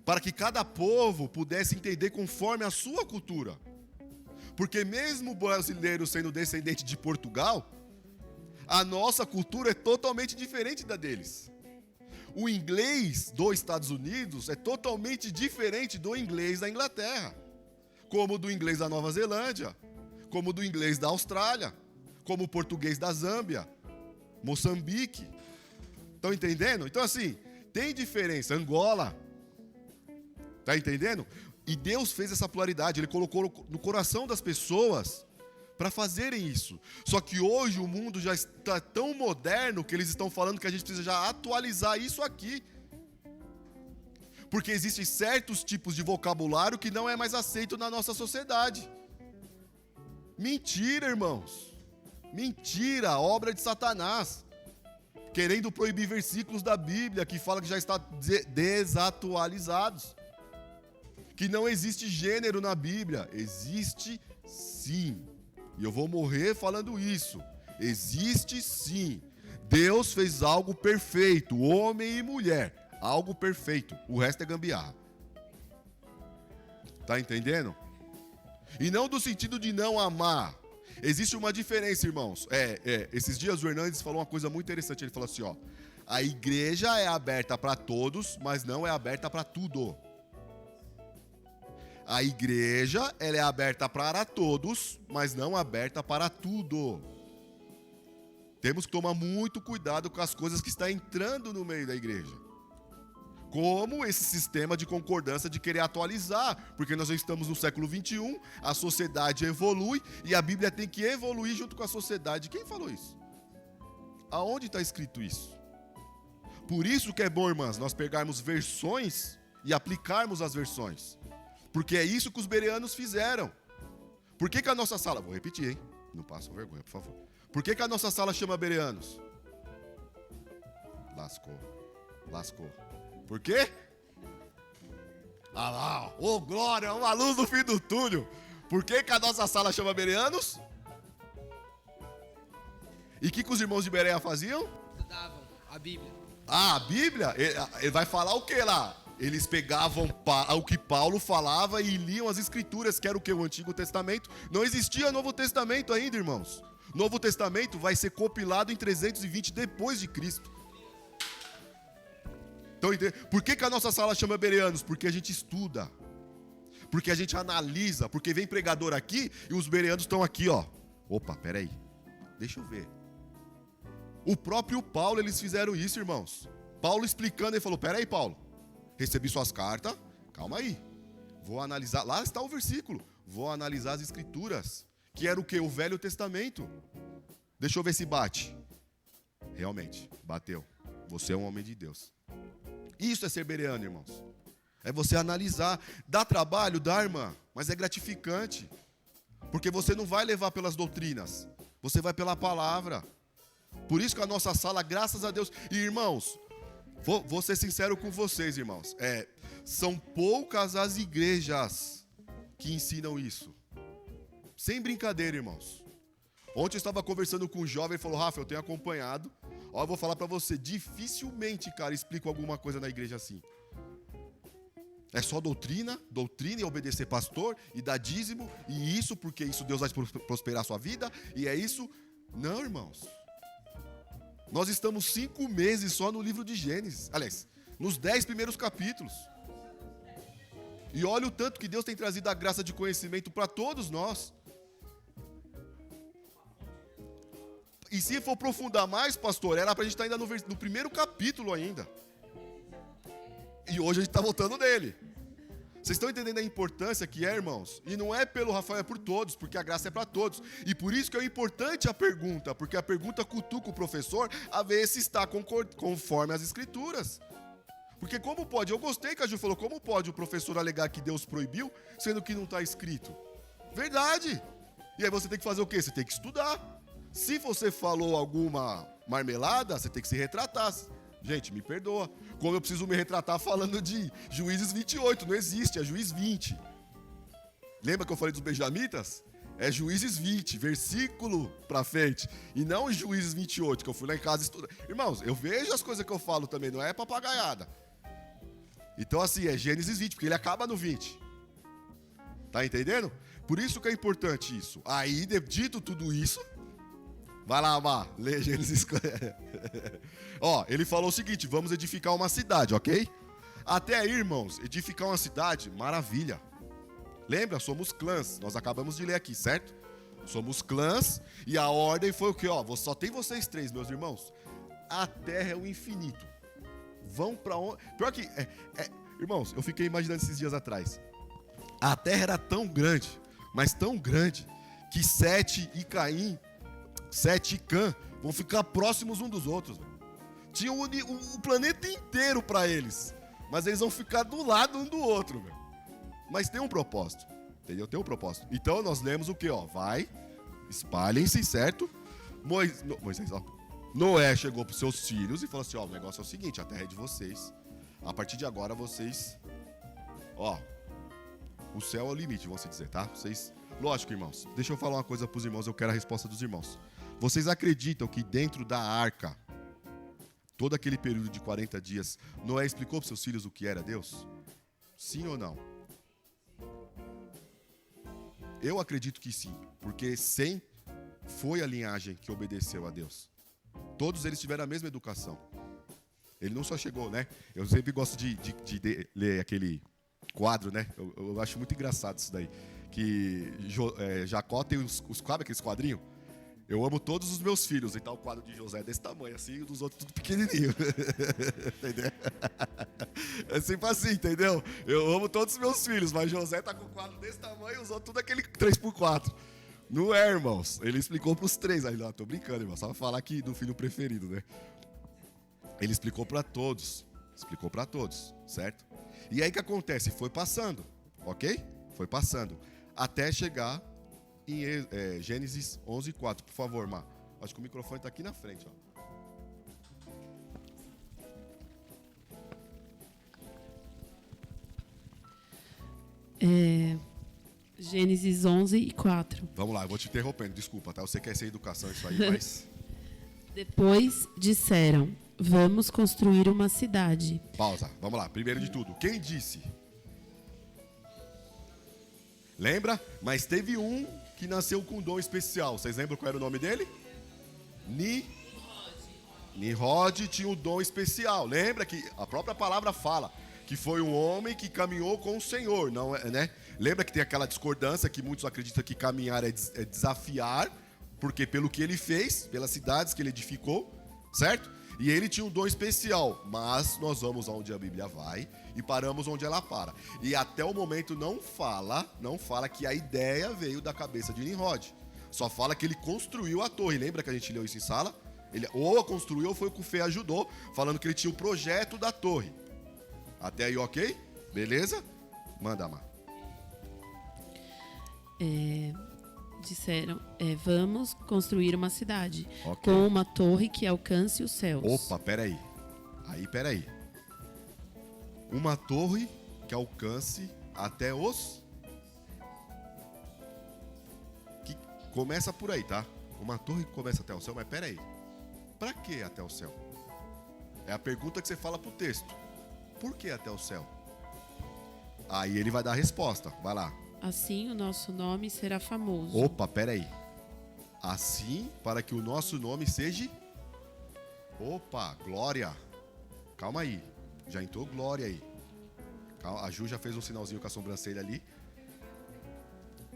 Para que cada povo pudesse entender conforme a sua cultura. Porque mesmo o brasileiro sendo descendente de Portugal, a nossa cultura é totalmente diferente da deles. O inglês dos Estados Unidos é totalmente diferente do inglês da Inglaterra. Como do inglês da Nova Zelândia, como do inglês da Austrália, como o português da Zâmbia, Moçambique. Estão entendendo? Então assim, tem diferença. Angola. Está entendendo? E Deus fez essa pluralidade. Ele colocou no coração das pessoas para fazerem isso. Só que hoje o mundo já está tão moderno que eles estão falando que a gente precisa já atualizar isso aqui. Porque existem certos tipos de vocabulário que não é mais aceito na nossa sociedade. Mentira, irmãos. Mentira, obra de Satanás. Querendo proibir versículos da Bíblia que fala que já está desatualizados. Que não existe gênero na Bíblia. Existe sim. E eu vou morrer falando isso. Existe sim. Deus fez algo perfeito, homem e mulher. Algo perfeito. O resto é gambiarra. Tá entendendo? E não do sentido de não amar. Existe uma diferença, irmãos. Esses dias o Hernandes falou uma coisa muito interessante. Ele falou assim, ó. A igreja é aberta para todos, mas não é aberta para tudo. A igreja, ela é aberta para todos, mas não aberta para tudo. Temos que tomar muito cuidado com as coisas que estão entrando no meio da igreja. Como esse sistema de concordância de querer atualizar, porque nós já estamos no século 21, a sociedade evolui e a Bíblia tem que evoluir junto com a sociedade. Quem falou isso? Aonde está escrito isso? Por isso que é bom, irmãs, nós pegarmos versões e aplicarmos as versões. Porque é isso que os bereanos fizeram. Por que a nossa sala... Vou repetir, hein? Não passam vergonha, por favor. Por que a nossa sala chama bereanos? Lascou. Por quê? Ah lá, ô glória, uma luz no fim do túnel. Por que a nossa sala chama bereanos? E o que os irmãos de Bereia faziam? Estudavam a Bíblia. Ah, a Bíblia? Ele vai falar o que lá? Eles pegavam o que Paulo falava e liam as escrituras, que era o que? O Antigo Testamento. Não existia Novo Testamento ainda, irmãos. Novo Testamento vai ser compilado em 320 depois de Cristo. Então, por que a nossa sala chama bereanos? Porque a gente estuda. Porque a gente analisa. Porque vem pregador aqui e os bereanos estão aqui, ó. Opa, peraí. Deixa eu ver. O próprio Paulo, eles fizeram isso, irmãos. Paulo explicando, ele falou, peraí, Paulo. Recebi suas cartas, calma aí. Vou analisar, lá está o versículo. Vou analisar as escrituras. Que era o quê? O Velho Testamento. Deixa eu ver se bate. Realmente, bateu. Você é um homem de Deus. Isso é ser bereano, irmãos. É você analisar. Dá trabalho? Dá, irmã. Mas é gratificante. Porque você não vai levar pelas doutrinas. Você vai pela palavra. Por isso que a nossa sala, graças a Deus... E, irmãos, vou ser sincero com vocês, irmãos. São poucas as igrejas que ensinam isso. Sem brincadeira, irmãos. Ontem eu estava conversando com um jovem e falou, Rafa, eu tenho acompanhado. Ó, eu vou falar pra você, dificilmente, cara, explico alguma coisa na igreja assim. É só doutrina e obedecer pastor, e dar dízimo, e isso, porque isso Deus vai prosperar a sua vida, e é isso. Não, irmãos. Nós estamos 5 meses só no livro de Gênesis. Aliás, nos 10 primeiros capítulos. E olha o tanto que Deus tem trazido a graça de conhecimento para todos nós. E se for aprofundar mais, pastor, era para a gente estar ainda no primeiro capítulo ainda. E hoje a gente está voltando nele. Vocês estão entendendo a importância que é, irmãos? E não é pelo Rafael, é por todos, porque a graça é para todos. E por isso que é importante a pergunta, porque a pergunta cutuca o professor a ver se está conforme as escrituras. Porque como pode? Eu gostei que a Ju falou, como pode o professor alegar que Deus proibiu, sendo que não está escrito? Verdade. E aí você tem que fazer o quê? Você tem que estudar. Se você falou alguma marmelada, você tem que se retratar. Gente, me perdoa. Como eu preciso me retratar falando de Juízes 28, não existe, é Juízes 20. Lembra que eu falei dos benjamitas? É Juízes 20, versículo pra frente. E não Juízes 28, que eu fui lá em casa estudar. Irmãos, eu vejo as coisas que eu falo também, não é papagaiada. Então assim, é Gênesis 20, porque ele acaba no 20. Tá entendendo? Por isso que é importante isso. Aí, dito tudo isso... Vai lá, Amar, lê Gênesis. Ó, ele falou o seguinte, vamos edificar uma cidade, ok? Até aí, irmãos, edificar uma cidade, maravilha. Lembra, somos clãs, nós acabamos de ler aqui, certo? Somos clãs e a ordem foi o quê? Ó, só tem vocês 3, meus irmãos. A terra é o infinito. Vão pra onde... Pior que... Irmãos, eu fiquei imaginando esses dias atrás. A terra era tão grande, mas tão grande, que Sete e Caim... Sete e Cã vão ficar próximos um dos outros. Tinha o planeta inteiro para eles. Mas eles vão ficar do lado um do outro. Mas tem um propósito. Entendeu? Tem um propósito. Então nós lemos o quê? Ó, vai, espalhem-se, certo? Moisés, ó. Noé chegou para os seus filhos e falou assim, ó, o negócio é o seguinte, a terra é de vocês. A partir de agora vocês, ó, o céu é o limite, vamos dizer, tá? Vocês, lógico, irmãos. Deixa eu falar uma coisa para os irmãos, eu quero a resposta dos irmãos. Vocês acreditam que dentro da arca, todo aquele período de 40 dias, Noé explicou para os seus filhos o que era Deus? Sim ou não? Eu acredito que sim, porque Sem foi a linhagem que obedeceu a Deus. Todos eles tiveram a mesma educação. Ele não só chegou, né? Eu sempre gosto de ler aquele quadro, né? Eu acho muito engraçado isso daí. Que Jacó tem sabe aqueles quadrinhos? Eu amo todos os meus filhos. E tá o quadro de José desse tamanho, assim, e dos outros tudo pequenininho. Entendeu? É sempre assim, entendeu? Eu amo todos os meus filhos, mas José tá com o quadro desse tamanho e os outros tudo aquele 3x4. Não é, irmãos. Ele explicou pros 3. Aí, não, tô brincando, irmão. Só pra falar aqui do filho preferido, né? Ele explicou para todos. Explicou para todos, certo? E aí o que acontece? Foi passando, ok? Foi passando. Até chegar em Gênesis 11:4. Por favor, Mar. Acho que o microfone tá aqui na frente, ó. Gênesis 11:4. Vamos lá, eu vou te interrompendo. Desculpa, tá? Eu sei que é sem educação isso aí, mas... Depois disseram, vamos construir uma cidade. Pausa, vamos lá. Primeiro de tudo, quem disse? Lembra? Mas teve um que nasceu com um dom especial. Vocês lembram qual era o nome dele? Nimrod tinha um dom especial. Lembra que a própria palavra fala que foi um homem que caminhou com o Senhor, não é, né? Lembra que tem aquela discordância que muitos acreditam que caminhar é desafiar, porque pelo que ele fez, pelas cidades que ele edificou, certo? E ele tinha um dom especial, mas nós vamos aonde a Bíblia vai e paramos onde ela para. E até o momento não fala que a ideia veio da cabeça de Nimrod. Só fala que ele construiu a torre. Lembra que a gente leu isso em sala? Ele ou a construiu ou foi o que o Fê ajudou, falando que ele tinha o projeto da torre. Até aí, ok? Beleza? Manda, Amar. Disseram, vamos construir uma cidade Ok. com uma torre que alcance os céus. Opa, peraí. Peraí. Uma torre que alcance até os... Que começa por aí, tá? Uma torre que começa até o céu, mas peraí. Pra que até o céu? É a pergunta que você fala pro texto. Por que até o céu? Aí ele vai dar a resposta. Vai lá. Assim o nosso nome será famoso. Opa, peraí. Assim, para que o nosso nome seja... Opa, glória. Calma aí. Já entrou glória aí. Calma, a Ju já fez um sinalzinho com a sobrancelha ali.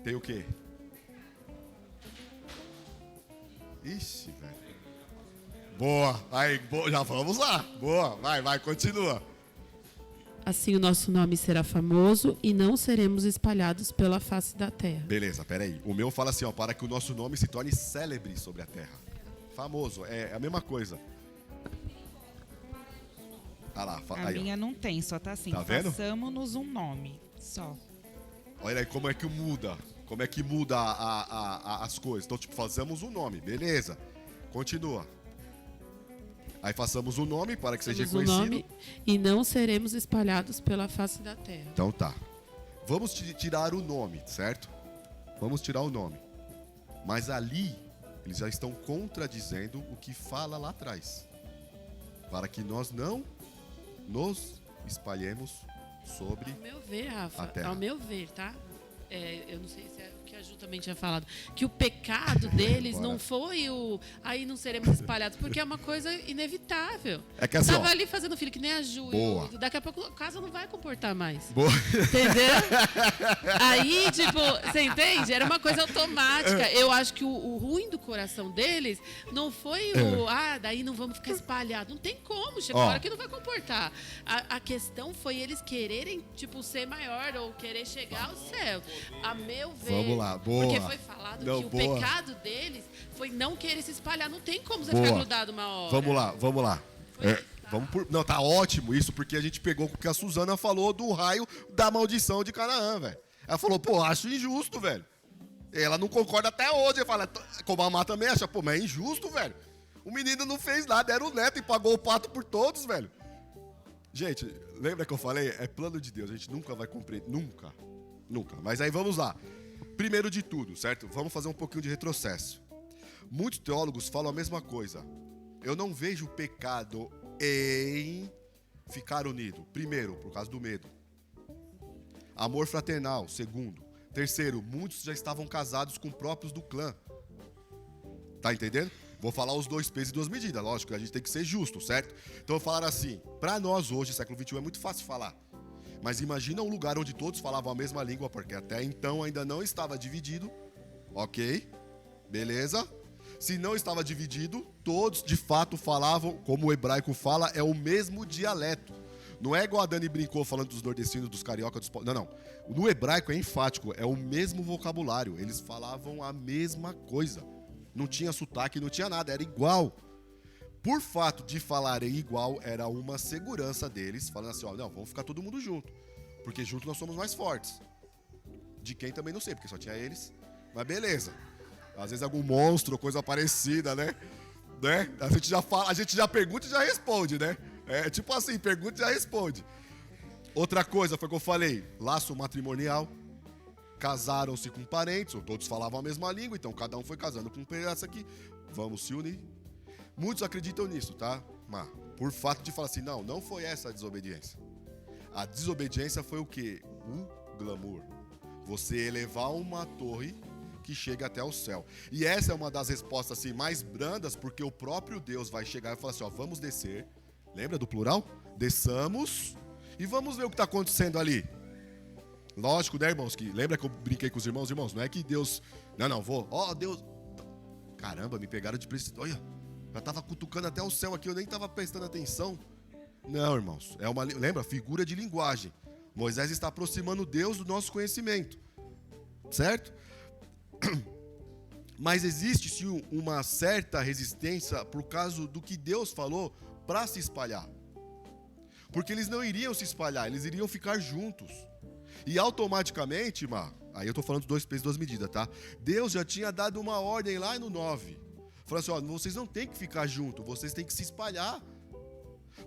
Tem o quê? Ixi, velho. Boa. Aí, boa. Já vamos lá. Boa. Vai, continua. Assim o nosso nome será famoso e não seremos espalhados pela face da terra. Beleza, peraí. O meu fala assim, ó, para que o nosso nome se torne célebre sobre a terra. Famoso, é a mesma coisa. Ah lá, A aí, minha não tem, só tá assim. Tá vendo? Façamos-nos um nome, só. Olha aí como é que muda. Como é que muda as coisas. Então, tipo, fazemos um nome, beleza. Continua. Aí façamos um nome para que seja Temos reconhecido. nome e não seremos espalhados pela face da terra. Então tá. Vamos tirar o nome, certo? Vamos tirar o nome. Mas ali, eles já estão contradizendo o que fala lá atrás. Para que nós não nos espalhemos sobre... Ao meu ver, A Rafa, terra. ao meu ver, tá? Eu não sei se é o que a Ju também tinha falado. Que o pecado deles Bora. não foi o... Aí não seremos espalhados, porque é uma coisa inevitável. É que assim, Tava ó, ali fazendo filho, que nem a Ju. Boa. Daqui a pouco a casa não vai comportar mais. boa. Entendeu? Aí, tipo, você entende? Era uma coisa automática. Eu acho que o ruim do coração deles não foi daí não vamos ficar espalhados. Não tem como, chega Ó. uma hora que não vai comportar. A questão foi eles quererem, tipo, ser maior ou querer chegar ao céu. A meu ver. Vamos lá, boa. Porque foi falado Não, que o boa. pecado deles foi não querer se espalhar. Não tem como você Boa. ficar grudado uma hora. Vamos lá. Não, tá ótimo isso, porque a gente pegou o que a Suzana falou do raio da maldição de Canaã, velho. Ela falou, pô, acho injusto, velho. Ela não concorda até hoje. Ele fala, como a Má também acha, pô, mas é injusto, velho. O menino não fez nada, era o neto e pagou o pato por todos, velho. Gente, lembra que eu falei? É plano de Deus, a gente nunca vai compreender, nunca. Mas aí vamos lá. Primeiro de tudo, certo? Vamos fazer um pouquinho de retrocesso. Muitos teólogos falam a mesma coisa. Eu não vejo pecado em ficar unido. Primeiro, por causa do medo. Amor fraternal, segundo. Terceiro, muitos já estavam casados com próprios do clã. Tá entendendo? Vou falar os 2 pesos e 2 medidas. Lógico, a gente tem que ser justo, certo? Então eu falar assim, pra nós hoje, século XXI, é muito fácil falar. Mas imagina um lugar onde todos falavam a mesma língua, porque até então ainda não estava dividido. Ok? Beleza? Se não estava dividido, todos de fato falavam, como o hebraico fala, é o mesmo dialeto. Não é igual a Dani brincou falando dos nordestinos, dos cariocas, dos... Não. No hebraico é enfático, é o mesmo vocabulário. Eles falavam a mesma coisa. Não tinha sotaque, não tinha nada, era igual. Por fato de falarem igual, era uma segurança deles, falando assim, ó, não, vamos ficar todo mundo junto, porque junto nós somos mais fortes. De quem também não sei, porque só tinha eles, mas beleza. Às vezes algum monstro, coisa parecida, né? A gente já pergunta e já responde, né? É tipo assim, pergunta e já responde. Outra coisa foi que eu falei, laço matrimonial. Casaram-se com parentes, ou todos falavam a mesma língua, então cada um foi casando com um pedaço aqui. Vamos se unir. Muitos acreditam nisso, tá? Mas por fato de falar assim, não foi essa a desobediência. A desobediência foi o quê? O glamour. Você elevar uma torre que chega até o céu. E essa é uma das respostas assim, mais brandas, porque o próprio Deus vai chegar e falar assim, ó, vamos descer. Lembra do plural? Desçamos e vamos ver o que está acontecendo ali. Lógico, né, irmãos? Que lembra que eu brinquei com os irmãos? Irmãos, não é que Deus... Não, vou... Ó, Deus... Caramba, me pegaram de preço. Olha, já tava cutucando até o céu aqui, eu nem tava prestando atenção. Não, irmãos, é uma... Lembra? Figura de linguagem. Moisés está aproximando Deus do nosso conhecimento. Certo? Mas existe, sim, uma certa resistência por causa do que Deus falou para se espalhar. Porque eles não iriam se espalhar, eles iriam ficar juntos. E automaticamente, aí eu tô falando dos 2 pesos e 2 medidas, tá? Deus já tinha dado uma ordem lá no 9. Falou assim, ó, vocês não tem que ficar juntos, vocês têm que se espalhar.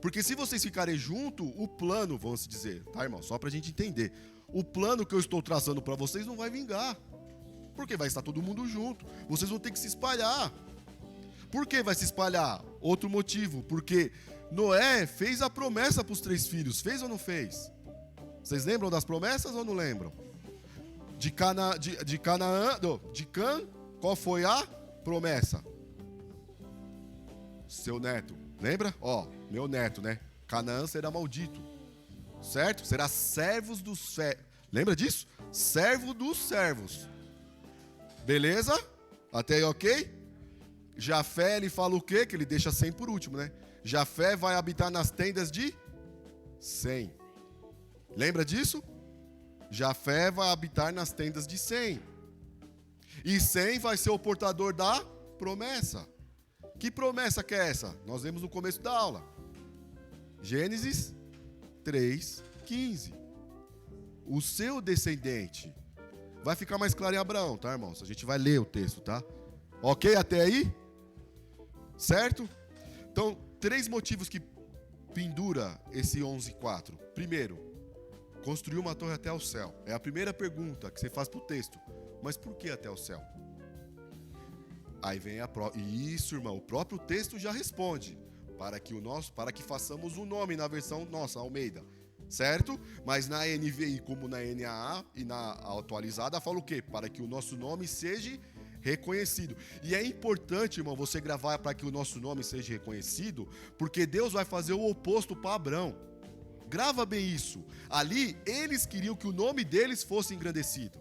Porque se vocês ficarem juntos, o plano, vamos dizer, tá, irmão? Só pra gente entender. O plano que eu estou traçando para vocês não vai vingar. Porque vai estar todo mundo junto. Vocês vão ter que se espalhar. Por que vai se espalhar? Outro motivo, porque Noé fez a promessa para os 3 filhos. Fez ou não fez? Vocês lembram das promessas ou não lembram? De Cã, qual foi a promessa? Seu neto. Lembra? Ó, meu neto, né? Canaã será maldito. Certo? Será servos dos servos. Lembra disso? Servo dos servos. Beleza? Até aí, ok? Jafé, ele fala o quê? Que ele deixa Sem por último, né? Jafé vai habitar nas tendas de Sem. Lembra disso? Jafé vai habitar nas tendas de Sem. E Sem vai ser o portador da promessa. Que promessa que é essa? Nós vemos no começo da aula. Gênesis 3:15. O seu descendente. Vai ficar mais claro em Abraão, tá, irmãos? A gente vai ler o texto, tá? Ok até aí? Certo? Então, 3 motivos que pendura esse 11:4. Primeiro, construiu uma torre até o céu. É a primeira pergunta que você faz pro texto. Mas por que até o céu? Aí vem Isso, irmão, o próprio texto já responde. Para que façamos um nome na versão nossa, Almeida. Certo? Mas na NVI, como na NAA e na atualizada, fala o quê? Para que o nosso nome seja reconhecido. E é importante, irmão, você gravar para que o nosso nome seja reconhecido, porque Deus vai fazer o oposto para Abrão. Grava bem isso. Ali, eles queriam que o nome deles fosse engrandecido.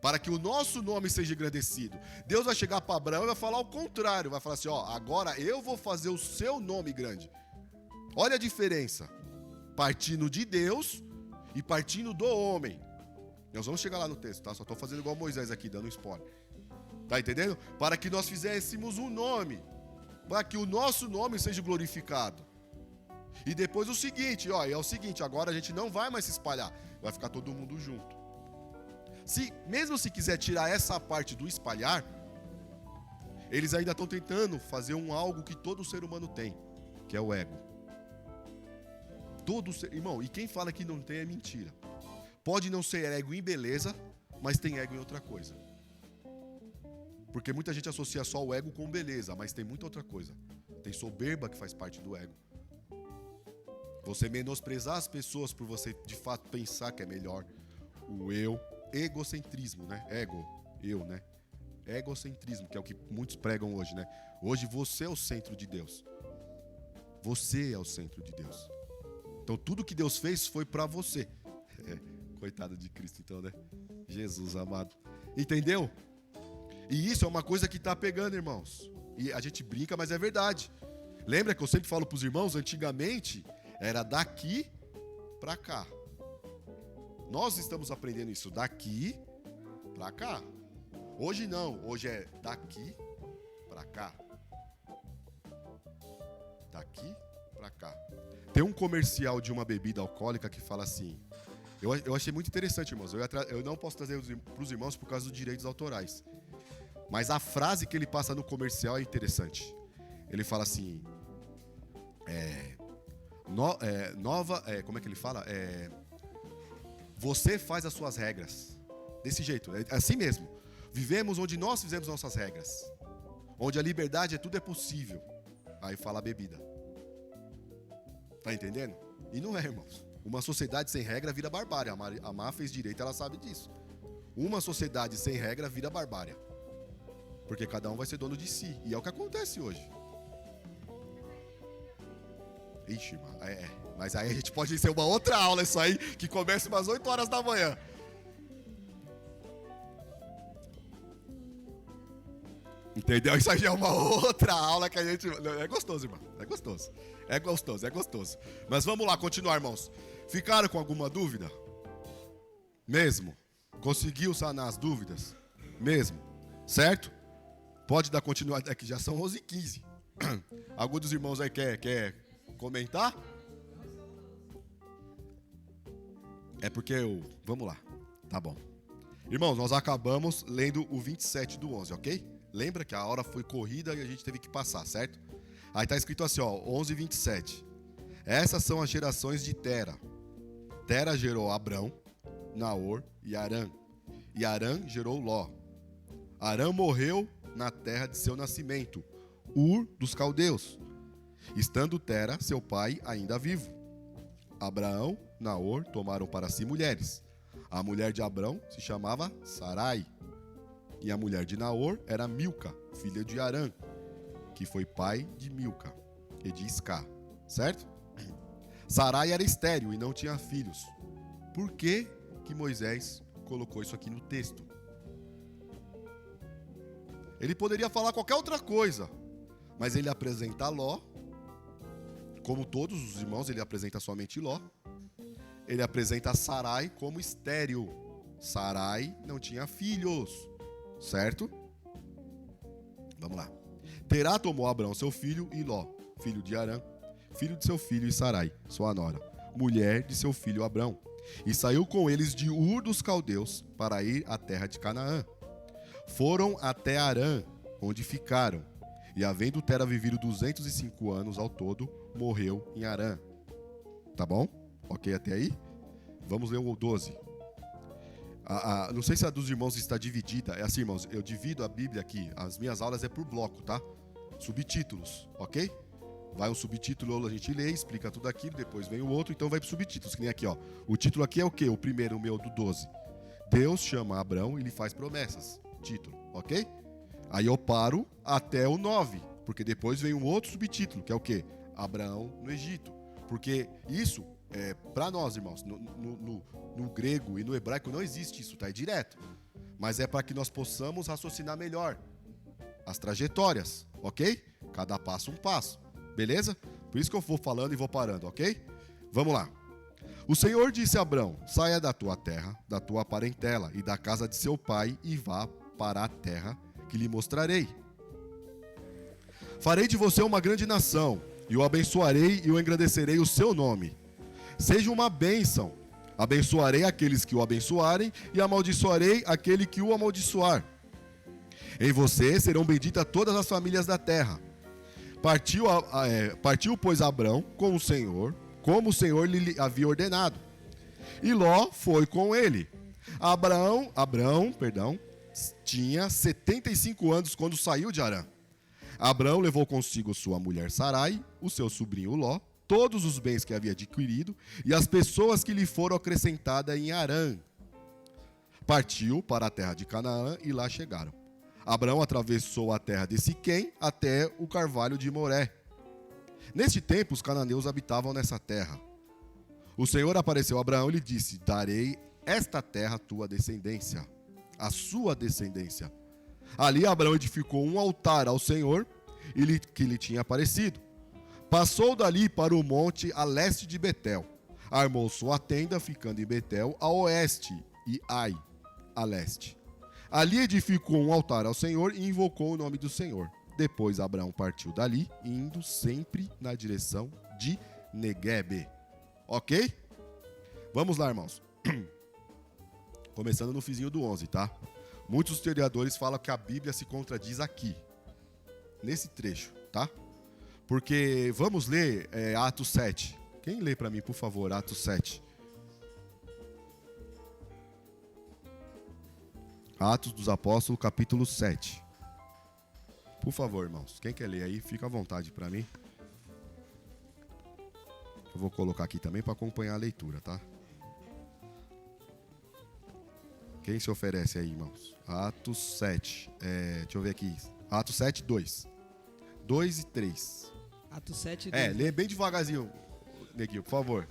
Para que o nosso nome seja engrandecido. Deus vai chegar para Abraão e vai falar o contrário. Vai falar assim, ó, agora eu vou fazer o seu nome grande. Olha a diferença. Partindo de Deus e partindo do homem. Nós vamos chegar lá no texto, tá? Só estou fazendo igual Moisés aqui, dando um spoiler. Tá entendendo? Para que nós fizéssemos um nome. Para que o nosso nome seja glorificado. E depois o seguinte, ó, é o seguinte, agora a gente não vai mais se espalhar. Vai ficar todo mundo junto. Mesmo se quiser tirar essa parte do espalhar, eles ainda estão tentando fazer algo que todo ser humano tem, que é o ego. Irmão, e quem fala que não tem é mentira. Pode não ser ego em beleza, mas tem ego em outra coisa. Porque muita gente associa só o ego com beleza, mas tem muita outra coisa. Tem soberba que faz parte do ego. Você menosprezar as pessoas por você de fato pensar que é melhor. O eu, egocentrismo, né? Eu, né? Egocentrismo, que é o que muitos pregam hoje, né? Hoje você é o centro de Deus. Você é o centro de Deus. Então tudo que Deus fez foi pra você. Coitado de Cristo então, né? Jesus amado. Entendeu? E isso é uma coisa que tá pegando, irmãos. E a gente brinca, mas é verdade. Lembra que eu sempre falo pros irmãos, antigamente era daqui pra cá. Nós estamos aprendendo isso daqui pra cá. Hoje não, hoje é daqui pra cá. Daqui pra cá. Tem um comercial de uma bebida alcoólica que fala assim. Eu achei muito interessante, irmãos. Eu não posso trazer para os irmãos por causa dos direitos autorais. Mas a frase que ele passa no comercial é interessante. Ele fala assim... como é que ele fala? Você faz as suas regras. Desse jeito, é assim mesmo. Vivemos onde nós fizemos nossas regras. Onde a liberdade tudo é possível. Aí fala a bebida. Tá entendendo? E não é, irmãos. Uma sociedade sem regra vira barbárie. A Má fez direito, ela sabe disso. Uma sociedade sem regra vira barbárie. Porque cada um vai ser dono de si. E é o que acontece hoje. Ixi, irmão. Mas aí a gente pode ser uma outra aula isso aí, que começa umas 8 horas da manhã. Entendeu? Isso aí é uma outra aula que a gente... É gostoso, irmão. É gostoso. É gostoso, é gostoso. Mas vamos lá, continuar, irmãos. Ficaram com alguma dúvida? Mesmo? Conseguiu sanar as dúvidas? Mesmo? Certo? Pode dar continuidade. É que já são 11h15. Algum dos irmãos aí quer comentar? É porque Vamos lá. Tá bom. Irmãos, nós acabamos lendo o 27 do 11, ok? Lembra que a hora foi corrida e a gente teve que passar, certo? Aí tá escrito assim, ó, 11:27. Essas são as gerações de Tera. Tera gerou Abrão, Naor e Harã. E Harã gerou Ló. Harã morreu na terra de seu nascimento, Ur dos caldeus, estando Tera, seu pai, ainda vivo. Abraão, Naor tomaram para si mulheres. A mulher de Abrão se chamava Sarai. E a mulher de Naor era Milca, filha de Harã, que foi pai de Milca e de Iscá, certo? Sarai era estéril e não tinha filhos. Por que Moisés colocou isso aqui no texto? Ele poderia falar qualquer outra coisa, mas ele apresenta Ló, como todos os irmãos, ele apresenta somente Ló. Ele apresenta Sarai como estéril. Sarai não tinha filhos, certo? Vamos lá. Terá tomou Abrão seu filho e Ló, filho de Harã, filho de seu filho e Sarai, sua nora, mulher de seu filho Abrão, e saiu com eles de Ur dos caldeus para ir à terra de Canaã. Foram até Harã, onde ficaram, e havendo Tera vivido 205 anos ao todo, morreu em Harã. Tá bom? Ok até aí? Vamos ler o 12. Não sei se a dos irmãos está dividida. É assim, irmãos, eu divido a Bíblia aqui. As minhas aulas é por bloco, tá? Subtítulos, ok? Vai um subtítulo, a gente lê, explica tudo aquilo, depois vem o outro, então vai para subtítulos. Que nem aqui, ó. O título aqui é o quê? O primeiro, o meu, do 12. Deus chama Abrão e lhe faz promessas. Título, ok? Aí eu paro até o 9, porque depois vem um outro subtítulo, que é o quê? Abraão no Egito. Porque isso, para nós, irmãos, no grego e no hebraico não existe isso, tá? É direto. Mas é para que nós possamos raciocinar melhor as trajetórias, ok? Cada passo um passo, beleza? Por isso que eu vou falando e vou parando, ok? Vamos lá. O Senhor disse a Abrão: saia da tua terra, da tua parentela e da casa de seu pai e vá para a terra que lhe mostrarei. Farei de você uma grande nação, e o abençoarei e o engrandecerei o seu nome. Seja uma bênção. Abençoarei aqueles que o abençoarem e amaldiçoarei aquele que o amaldiçoar. Em você serão benditas todas as famílias da terra. Partiu, pois, Abrão com o Senhor, como o Senhor lhe havia ordenado. E Ló foi com ele. Abrão, tinha 75 anos quando saiu de Harã. Abrão levou consigo sua mulher Sarai, o seu sobrinho Ló, todos os bens que havia adquirido e as pessoas que lhe foram acrescentadas em Harã. Partiu para a terra de Canaã e lá chegaram. Abrão atravessou a terra de Siquém até o carvalho de Moré. Neste tempo, os cananeus habitavam nessa terra. O Senhor apareceu a Abraão e lhe disse: darei esta terra à tua descendência, à sua descendência. Ali Abraão edificou um altar ao Senhor que lhe tinha aparecido. Passou dali para o monte a leste de Betel. Armou sua tenda, ficando em Betel a oeste e Ai a leste. Ali edificou um altar ao Senhor e invocou o nome do Senhor. Depois Abraão partiu dali, indo sempre na direção de Neguebe. Ok? Vamos lá, irmãos. Começando no finzinho do 11, tá? Muitos historiadores falam que a Bíblia se contradiz aqui, nesse trecho, tá? Porque, vamos ler Atos 7. Quem lê para mim, por favor, Atos 7? Atos dos Apóstolos, capítulo 7. Por favor, irmãos. Quem quer ler aí, fica à vontade para mim. Eu vou colocar aqui também para acompanhar a leitura, tá? Quem se oferece aí, irmãos? Atos 7. Deixa eu ver aqui. Atos 7, 2. 2 e 3. Atos 7, 2. Lê bem devagarzinho, Neguinho, por favor.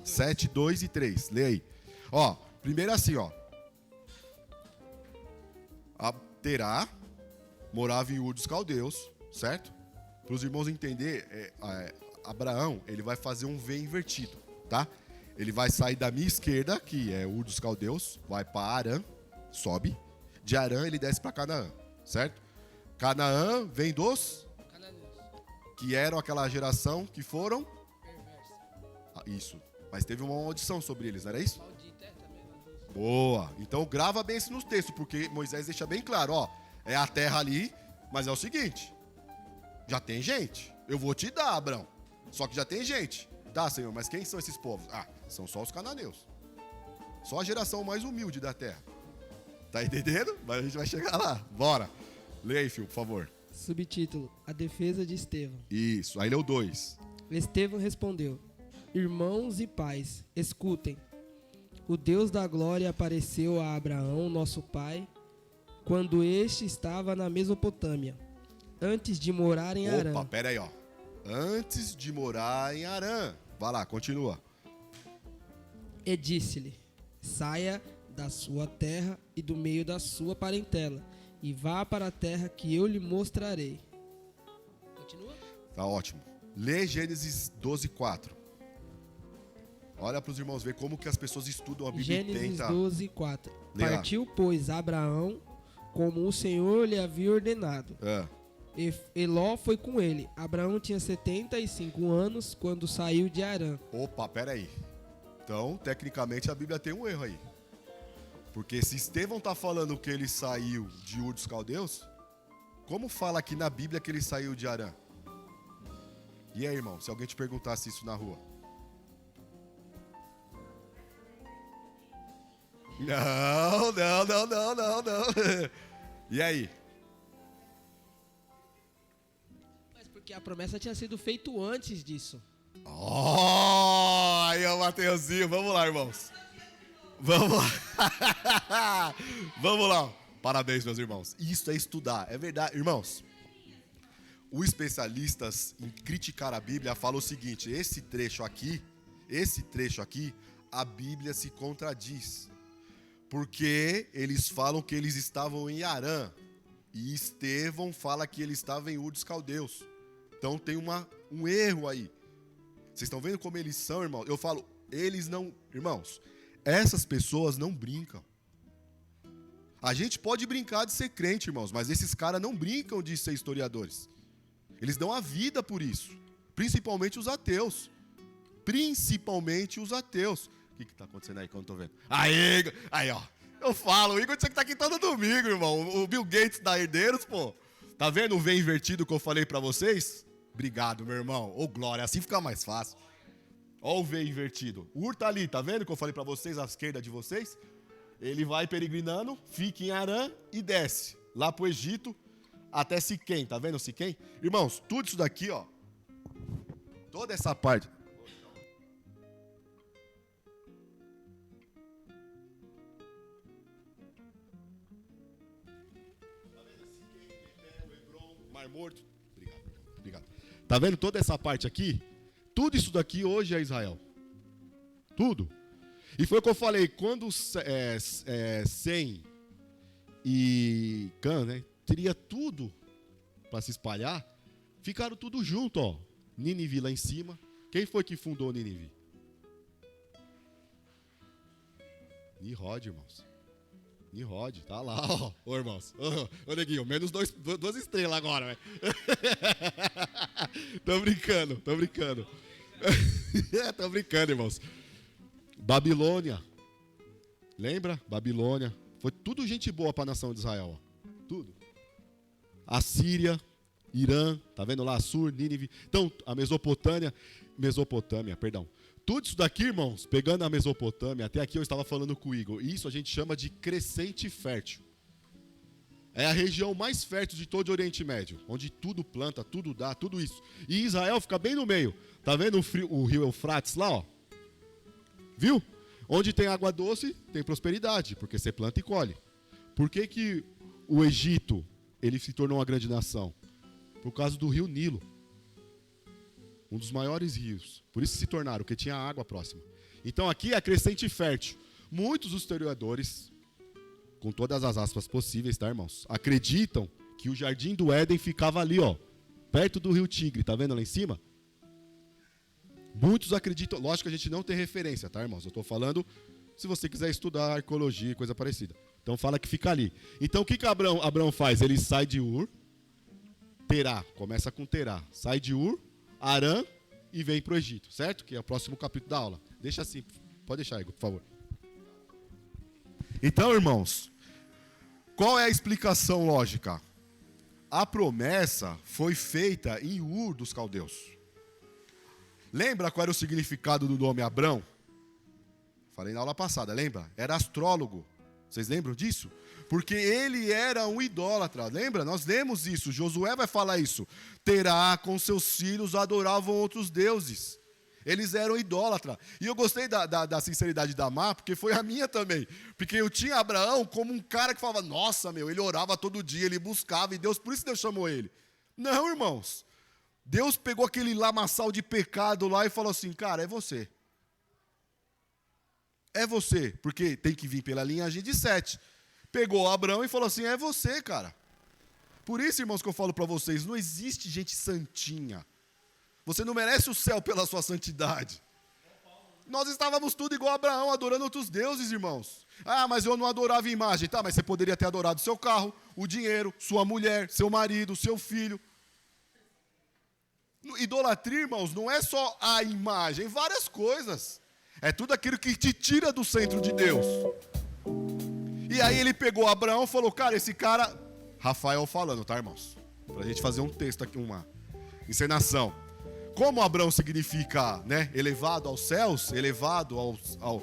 7, 2 e 3. Lê aí. Ó, primeiro assim, ó. Terá morava em Ur dos Caldeus, certo? Para os irmãos entenderem, Abraão, ele vai fazer um V invertido, tá? Ele vai sair da minha esquerda, que é Ur dos Caldeus, vai para Harã, sobe. De Harã ele desce para Canaã, certo? Canaã vem dos que eram aquela geração que foram isso. Mas teve uma maldição sobre eles, não era isso? Boa. Então grava bem isso nos textos, porque Moisés deixa bem claro, ó, é a terra ali, mas é o seguinte, já tem gente. Eu vou te dar, Abraão. Só que já tem gente. Tá, Senhor, mas quem são esses povos? São só os cananeus. Só a geração mais humilde da terra. Tá entendendo? Mas a gente vai chegar lá. Bora. Lê aí, filho, por favor. Subtítulo: A defesa de Estevão. Isso, aí leu 2. Estevão respondeu: Irmãos e pais, escutem. O Deus da glória apareceu a Abraão, nosso pai, quando este estava na Mesopotâmia, antes de morar em Harã. Opa, pera aí, ó. Antes de morar em Harã. Vai lá, continua. E disse-lhe: saia da sua terra e do meio da sua parentela, e vá para a terra que eu lhe mostrarei. Continua? Tá ótimo. Lê Gênesis 12, 4. Olha para os irmãos ver como que as pessoas estudam a Bíblia. Gênesis 12, 4. Lê lá. Partiu, pois, Abraão, como o Senhor lhe havia ordenado. E Ló foi com ele. Abraão tinha 75 anos quando saiu de Harã. Opa, pera aí. Então, tecnicamente, a Bíblia tem um erro aí. Porque se Estevão está falando que ele saiu de Ur dos Caldeus, como fala aqui na Bíblia que ele saiu de Harã? E aí, irmão, se alguém te perguntasse isso na rua? Não. E aí? Mas porque a promessa tinha sido feita antes disso. Aí, ó, Mateuzinho. Vamos lá, irmãos. Vamos lá. Vamos lá. Parabéns, meus irmãos. Isso é estudar. É verdade. Irmãos, os especialistas em criticar a Bíblia falam o seguinte: esse trecho aqui, a Bíblia se contradiz. Porque eles falam que eles estavam em Harã. E Estevão fala que ele estava em Ur dos Caldeus. Então tem um erro aí. Vocês estão vendo como eles são, irmãos? Eu falo, eles não... Irmãos, essas pessoas não brincam. A gente pode brincar de ser crente, irmãos, mas esses caras não brincam de ser historiadores. Eles dão a vida por isso. Principalmente os ateus. O que tá acontecendo aí que eu não tô vendo? Aí, ó. Eu falo, o Igor tinha que estar aqui todo domingo, irmão. O Bill Gates da Herdeiros, pô. Tá vendo o V invertido que eu falei pra vocês? Obrigado, meu irmão. Ô, glória, assim fica mais fácil. Ó o V invertido. O Ur tá ali, tá vendo que eu falei pra vocês, à esquerda de vocês? Ele vai peregrinando, fica em Arã e desce lá pro Egito até Siquém. Tá vendo Siquém? Irmãos, tudo isso daqui, ó. Toda essa parte. Mar Morto. Obrigado. Tá vendo toda essa parte aqui? Tudo isso daqui hoje é Israel. Tudo. E foi o que eu falei, quando Sem e Cã, né, teria tudo para se espalhar, ficaram tudo junto, ó. Nínive lá em cima. Quem foi que fundou Nínive? Nimrod, irmãos. Nimrod, tá lá, ó. Ô, irmãos. Ô, Neguinho, menos 2 estrelas agora, velho. Tô brincando. Tô brincando, irmãos. Babilônia. Lembra? Babilônia. Foi tudo gente boa para a nação de Israel. Ó. Tudo. Assíria, Irã, tá vendo lá? Assur, Nínive. Então, a Mesopotâmia, perdão. Tudo isso daqui, irmãos, pegando a Mesopotâmia, até aqui eu estava falando com o Igor. Isso a gente chama de crescente fértil. É a região mais fértil de todo o Oriente Médio, onde tudo planta, tudo dá, tudo isso. E Israel fica bem no meio. Tá vendo o rio Eufrates lá, ó? Viu? Onde tem água doce, tem prosperidade, porque você planta e colhe. Por que o Egito, ele se tornou uma grande nação? Por causa do rio Nilo. Um dos maiores rios. Por isso se tornaram, porque tinha água próxima. Então aqui é a crescente fértil. Muitos historiadores, com todas as aspas possíveis, tá, irmãos? Acreditam que o Jardim do Éden ficava ali, ó. Perto do rio Tigre, tá vendo lá em cima? Muitos acreditam, lógico que a gente não tem referência, tá, irmãos? Eu estou falando, se você quiser estudar arqueologia, coisa parecida. Então fala que fica ali. Então o que Abraão faz? Ele sai de Ur, Terá, começa com Terá. Sai de Ur, Arã e vem para o Egito, certo? Que é o próximo capítulo da aula. Deixa assim, pode deixar, Igor, por favor. Então, irmãos, qual é a explicação lógica? A promessa foi feita em Ur dos caldeus. Lembra qual era o significado do nome Abrão? Falei na aula passada, lembra? Era astrólogo. Vocês lembram disso? Porque ele era um idólatra. Lembra? Nós lemos isso. Josué vai falar isso. Terá com seus filhos adoravam outros deuses. Eles eram idólatras. E eu gostei da sinceridade da Mar, porque foi a minha também. Porque eu tinha Abraão como um cara que falava, nossa, ele orava todo dia, ele buscava, e Deus, por isso Deus chamou ele. Não, irmãos. Deus pegou aquele lamaçal de pecado lá e falou assim, cara, é você. É você, porque tem que vir pela linhagem de Sete. Pegou Abraão e falou assim, é você, cara. Por isso, irmãos, que eu falo para vocês, não existe gente santinha. Você não merece o céu pela sua santidade. Nós estávamos tudo igual a Abraão, adorando outros deuses, irmãos. Ah, mas eu não adorava imagem. Tá, mas você poderia ter adorado seu carro, o dinheiro, sua mulher, seu marido, seu filho. Idolatria, irmãos, não é só a imagem, várias coisas. É tudo aquilo que te tira do centro de Deus. E aí ele pegou Abraão e falou, cara, esse cara... Rafael falando, tá, irmãos? Pra gente fazer um texto aqui, uma encenação. Como Abraão significa, né, elevado aos céus, elevado ao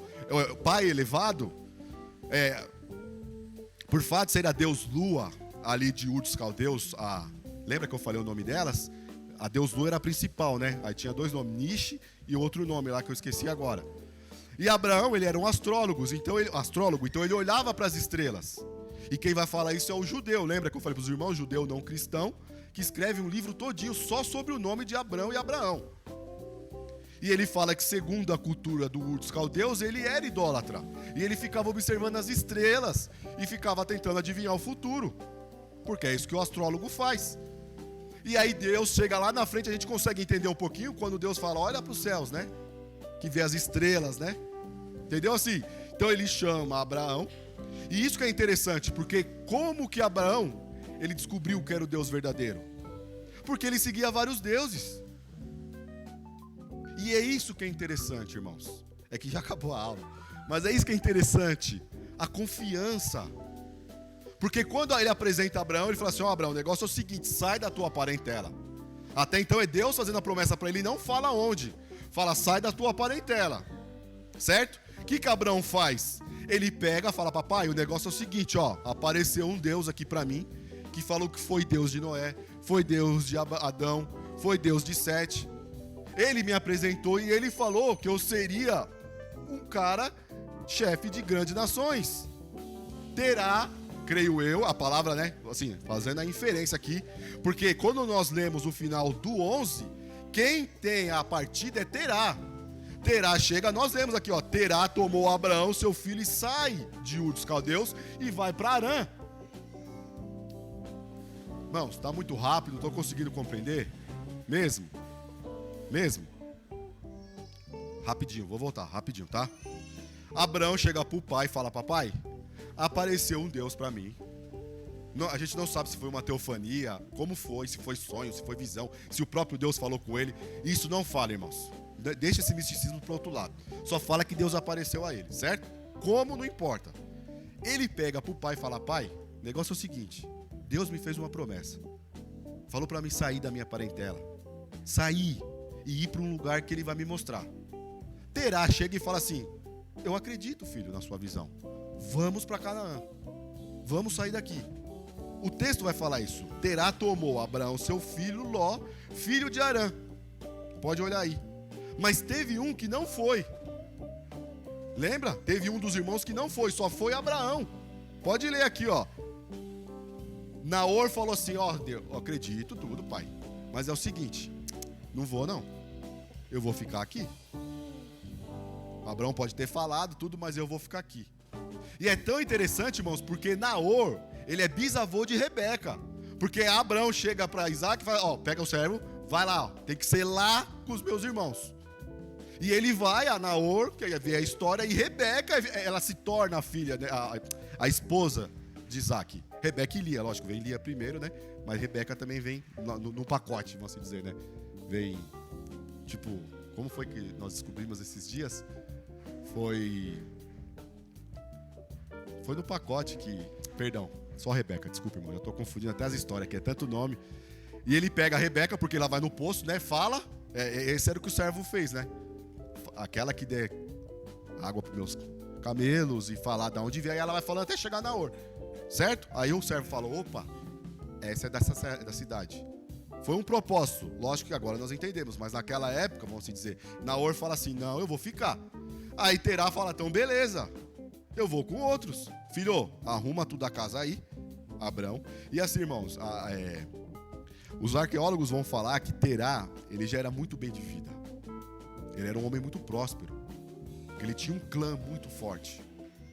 pai elevado, por fato de ser a Deus Lua, ali de Ur dos Caldeus, lembra que eu falei o nome delas? A Deus Lua era a principal, né? Aí tinha 2 nomes, Nish e outro nome lá que eu esqueci agora. E Abraão, ele era um astrólogo, então ele olhava para as estrelas. E quem vai falar isso é o judeu. Lembra que eu falei para os irmãos, judeu não cristão, que escreve um livro todinho só sobre o nome de Abrão e Abraão. E ele fala que, segundo a cultura do Ur dos Caldeus, ele era idólatra. E ele ficava observando as estrelas e ficava tentando adivinhar o futuro. Porque é isso que o astrólogo faz. E aí Deus chega lá na frente, a gente consegue entender um pouquinho quando Deus fala, olha para os céus, né? Que vê as estrelas, né? Entendeu assim? Então ele chama Abraão. E isso que é interessante, porque como que Abraão, ele descobriu que era o Deus verdadeiro? Porque ele seguia vários deuses. E é isso que é interessante, irmãos. É que já acabou a aula. Mas é isso que é interessante. A confiança. Porque quando ele apresenta Abraão, ele fala assim, Abraão, o negócio é o seguinte, sai da tua parentela. Até então é Deus fazendo a promessa para ele, e não fala onde. Fala, sai da tua parentela. Certo? O que Abraão faz? Ele pega, fala, papai, o negócio é o seguinte, apareceu um Deus aqui para mim, que falou que foi Deus de Noé, foi Deus de Adão, foi Deus de Sete. Ele me apresentou e ele falou que eu seria um cara chefe de grandes nações. Terá, creio eu, a palavra, né, assim, fazendo a inferência aqui, porque quando nós lemos o final do 11, quem tem a partida é Terá. Terá chega, nós lemos aqui, Terá tomou Abraão, seu filho, e sai de Ur dos Caldeus e vai para Harã. Irmãos, está muito rápido, não estou conseguindo compreender? Mesmo? Rapidinho, vou voltar, rapidinho, tá? Abraão chega pro pai e fala, papai, apareceu um Deus para mim. A gente não sabe se foi uma teofania, como foi, se foi sonho, se foi visão, se o próprio Deus falou com ele. Isso não fala, irmãos. Deixa esse misticismo pro outro lado. Só fala que Deus apareceu a ele, certo? Como, não importa. Ele pega pro pai e fala, pai, o negócio é o seguinte, Deus me fez uma promessa. Falou para mim sair da minha parentela. Sair e ir para um lugar que ele vai me mostrar. Terá chega e fala assim, eu acredito, filho, na sua visão. Vamos para Canaã. Vamos sair daqui. O texto vai falar isso. Terá tomou Abraão, seu filho, Ló, filho de Harã. Pode olhar aí. Mas teve um que não foi. Lembra? Teve um dos irmãos que não foi, só foi Abraão. Pode ler aqui, Naor falou assim, Deus, eu acredito tudo, pai. Mas é o seguinte, não vou não. Eu vou ficar aqui. Abraão pode ter falado tudo, mas eu vou ficar aqui. E é tão interessante, irmãos, porque Naor, ele é bisavô de Rebeca. Porque Abraão chega para Isaac e fala, pega o servo, vai lá, tem que ser lá com os meus irmãos. E ele vai a Naor, que vê a história, e Rebeca, ela se torna a filha, né, a esposa de Isaac. Rebeca e Lia, lógico, vem Lia primeiro, né? Mas Rebeca também vem no pacote, vamos assim dizer, né? Vem, tipo, como foi que nós descobrimos esses dias? Foi no pacote que... Perdão, só Rebeca, desculpa, irmão, eu tô confundindo até as histórias, que é tanto nome. E ele pega a Rebeca, porque ela vai no poço, né? Fala, esse era o que o servo fez, né? Aquela que der água para meus camelos e falar de onde vier, e ela vai falando até chegar na Naor, certo? Aí o servo falou, opa, essa é da cidade. Foi um propósito, lógico que agora nós entendemos, mas naquela época, vamos assim dizer, Naor fala assim, não, eu vou ficar. Aí Terá fala, então beleza, eu vou com outros. Filho, arruma tudo da casa aí, Abraão. E assim, irmãos, os arqueólogos vão falar que Terá, ele já era muito bem de vida. Ele era um homem muito próspero. Ele tinha um clã muito forte.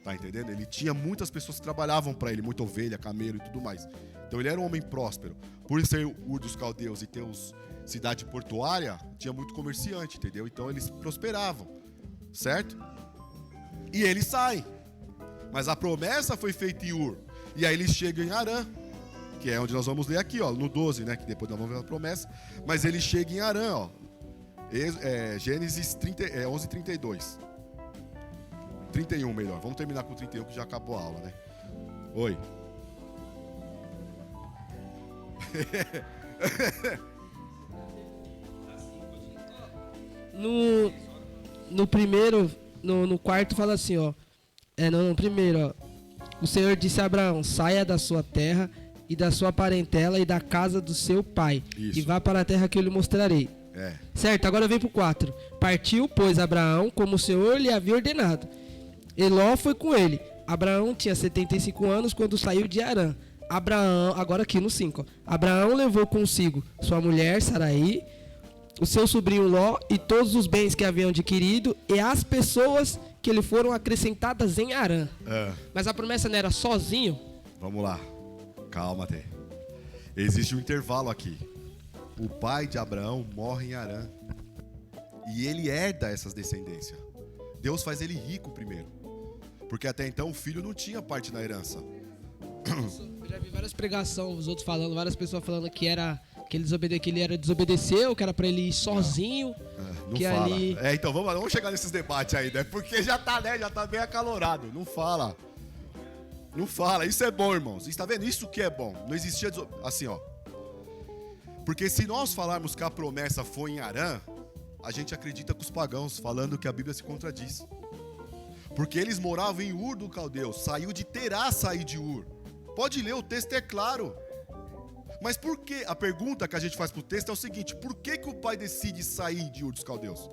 Tá entendendo? Ele tinha muitas pessoas que trabalhavam para ele, muita ovelha, camelo e tudo mais. Então ele era um homem próspero. Por ser Ur dos Caldeus e ter cidade portuária, tinha muito comerciante, entendeu? Então eles prosperavam, certo? E eles saem. Mas a promessa foi feita em Ur. E aí eles chegam em Harã, que é onde nós vamos ler aqui, no 12, né? Que depois nós vamos ver a promessa. Mas eles chegam em Harã, Gênesis 11:32. 31 melhor. Vamos terminar com 31 que já acabou a aula, né? Oi. No primeiro, no quarto fala assim, no primeiro, o Senhor disse a Abraão, saia da sua terra e da sua parentela e da casa do seu pai. Isso. E vá para a terra que eu lhe mostrarei. Certo, agora vem pro 4. Partiu, pois, Abraão, como o Senhor lhe havia ordenado. E Ló foi com ele. Abraão tinha 75 anos quando saiu de Harã. Agora aqui no 5. Abraão levou consigo sua mulher, Saraí, o seu sobrinho Ló e todos os bens que haviam adquirido e as pessoas que lhe foram acrescentadas em Harã. Mas a promessa não era sozinho? Vamos lá. Calma, Tê. Existe um intervalo aqui. O pai de Abraão morre em Harã. E ele herda essas descendências. Deus faz ele rico primeiro. Porque até então o filho não tinha parte na herança. Eu já vi várias pregações, os outros falando, várias pessoas falando que Que ele era desobedeceu, que era pra ele ir sozinho. Não que fala. ali... Então vamos chegar nesses debates aí, né? Porque já tá bem acalorado. Não fala. Não fala. Isso é bom, irmãos. Você está vendo? Isso que é bom. Não existia assim, ó. Porque se nós falarmos que a promessa foi em Arã, a gente acredita com os pagãos, falando que a Bíblia se contradiz. Porque eles moravam em Ur do Caldeu. Saiu de Terá, sair de Ur. Pode ler, o texto é claro. Mas por que? A pergunta que a gente faz pro texto é o seguinte: por que o pai decide sair de Ur dos Caldeus?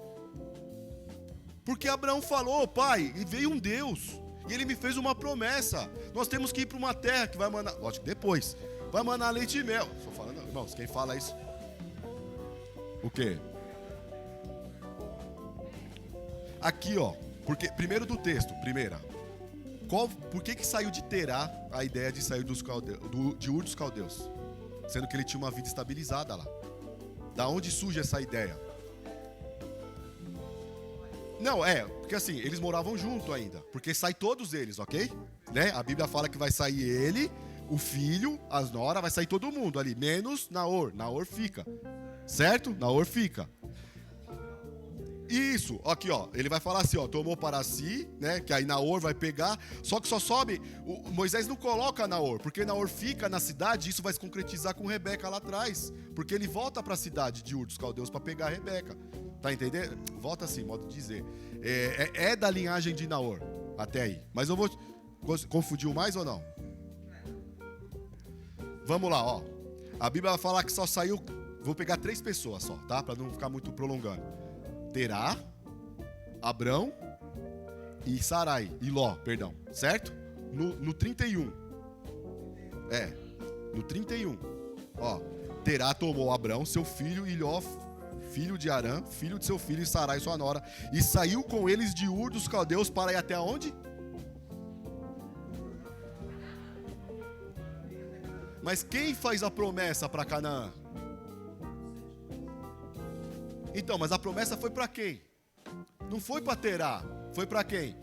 Porque Abraão falou: pai, e veio um Deus, e ele me fez uma promessa. Nós temos que ir para uma terra que vai manar, lógico, depois, vai manar leite e mel. Estou falando, irmãos, quem fala isso? O quê? Aqui, ó, porque, primeiro do texto, por que saiu de Terá a ideia de sair de Ur dos Caldeus? Sendo que ele tinha uma vida estabilizada lá. Da onde surge essa ideia? Não, porque assim, eles moravam junto ainda. Porque sai todos eles, ok? Né? A Bíblia fala que vai sair ele, o filho, as noras, vai sair todo mundo ali, menos Naor. Naor fica. Certo? Naor fica. Isso, aqui ó, ele vai falar assim, ó, tomou para si, né, que aí Naor vai pegar, só que só sobe, Moisés não coloca Naor, porque Naor fica na cidade, e isso vai se concretizar com Rebeca lá atrás, porque ele volta para a cidade de Ur dos Caldeus para pegar a Rebeca, tá entendendo? Volta assim, modo de dizer, é da linhagem de Naor, até aí, mas eu vou, confundiu mais ou não? Vamos lá, ó, a Bíblia vai falar que só saiu, vou pegar 3 pessoas só, tá, para não ficar muito prolongando. Terá, Abrão e Sarai, e Ló, perdão, certo? No 31. No 31. Ó, Terá tomou Abrão, seu filho, e Ló, filho de Arã, filho de seu filho, e Sarai, sua nora, e saiu com eles de Ur dos Caldeus para ir até onde? Mas quem faz a promessa para Canaã? Então, mas a promessa foi para quem? Não foi para Terá, foi para quem?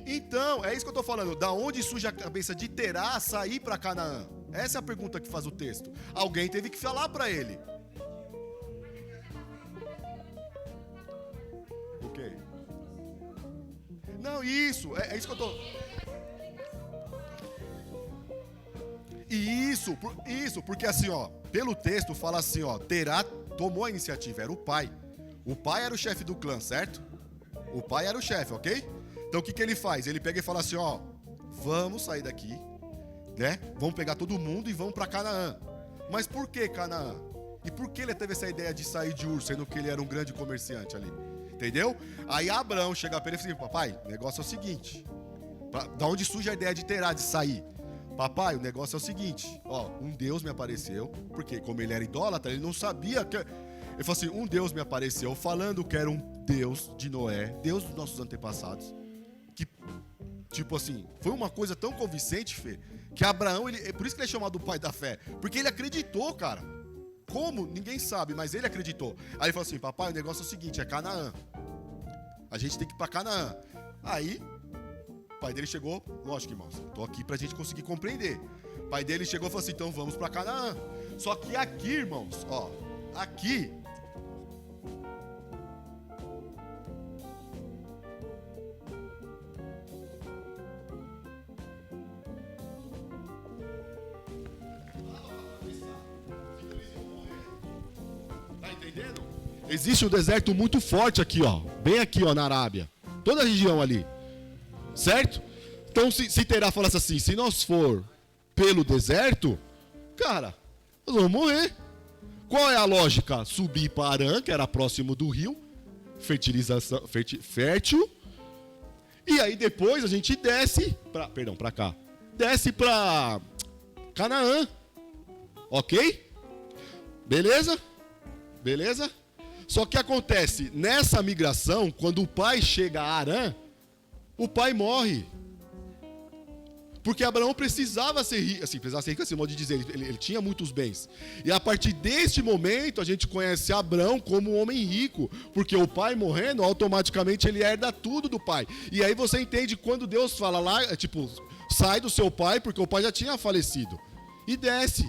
Então, é isso que eu estou falando. Da onde surge a cabeça de Terá sair para Canaã? Essa é a pergunta que faz o texto. Alguém teve que falar para ele. O quê? Não, isso, é isso que eu estou... Isso, porque assim, ó, pelo texto fala assim, ó, Terá tomou a iniciativa, era o pai. O pai era o chefe do clã, certo? O pai era o chefe, ok? Então o que ele faz? Ele pega e fala assim, ó, vamos sair daqui, né? Vamos pegar todo mundo e vamos para Canaã. Mas por que Canaã? E por que ele teve essa ideia de sair de Ur, sendo que ele era um grande comerciante ali? Entendeu? Aí Abraão chega para ele e fala assim, papai, o negócio é o seguinte, da onde surge a ideia de Terá de sair? Papai, o negócio é o seguinte, ó, um Deus me apareceu, porque como ele era idólatra, ele não sabia que... Ele falou assim, um Deus me apareceu falando que era um Deus de Noé, Deus dos nossos antepassados, que, tipo assim, foi uma coisa tão convincente, Fê, que Abraão, por isso que ele é chamado o pai da fé, porque ele acreditou, cara. Como? Ninguém sabe, mas ele acreditou. Aí ele falou assim, papai, o negócio é o seguinte, é Canaã. A gente tem que ir pra Canaã. Aí... O pai dele chegou, lógico, irmãos, estou aqui para a gente conseguir compreender. O pai dele chegou e falou assim, então vamos para Canaã. Só que aqui, irmãos, ó, aqui... Tá entendendo? Existe um deserto muito forte aqui, ó, bem aqui, ó, na Arábia. Toda a região ali. Certo? Então, se Terá falasse assim, se nós for pelo deserto, cara, nós vamos morrer. Qual é a lógica? Subir para Arã, que era próximo do rio, fertilização, fértil, e aí depois a gente desce, para cá, desce para Canaã, ok? Beleza? Beleza? Só que acontece, nessa migração, quando o pai chega a Arã, o pai morre. Porque Abraão precisava ser rico, assim, modo de dizer, ele tinha muitos bens. E a partir deste momento, a gente conhece Abraão como um homem rico, porque o pai morrendo, automaticamente ele herda tudo do pai. E aí você entende quando Deus fala lá, tipo, sai do seu pai, porque o pai já tinha falecido. E desce.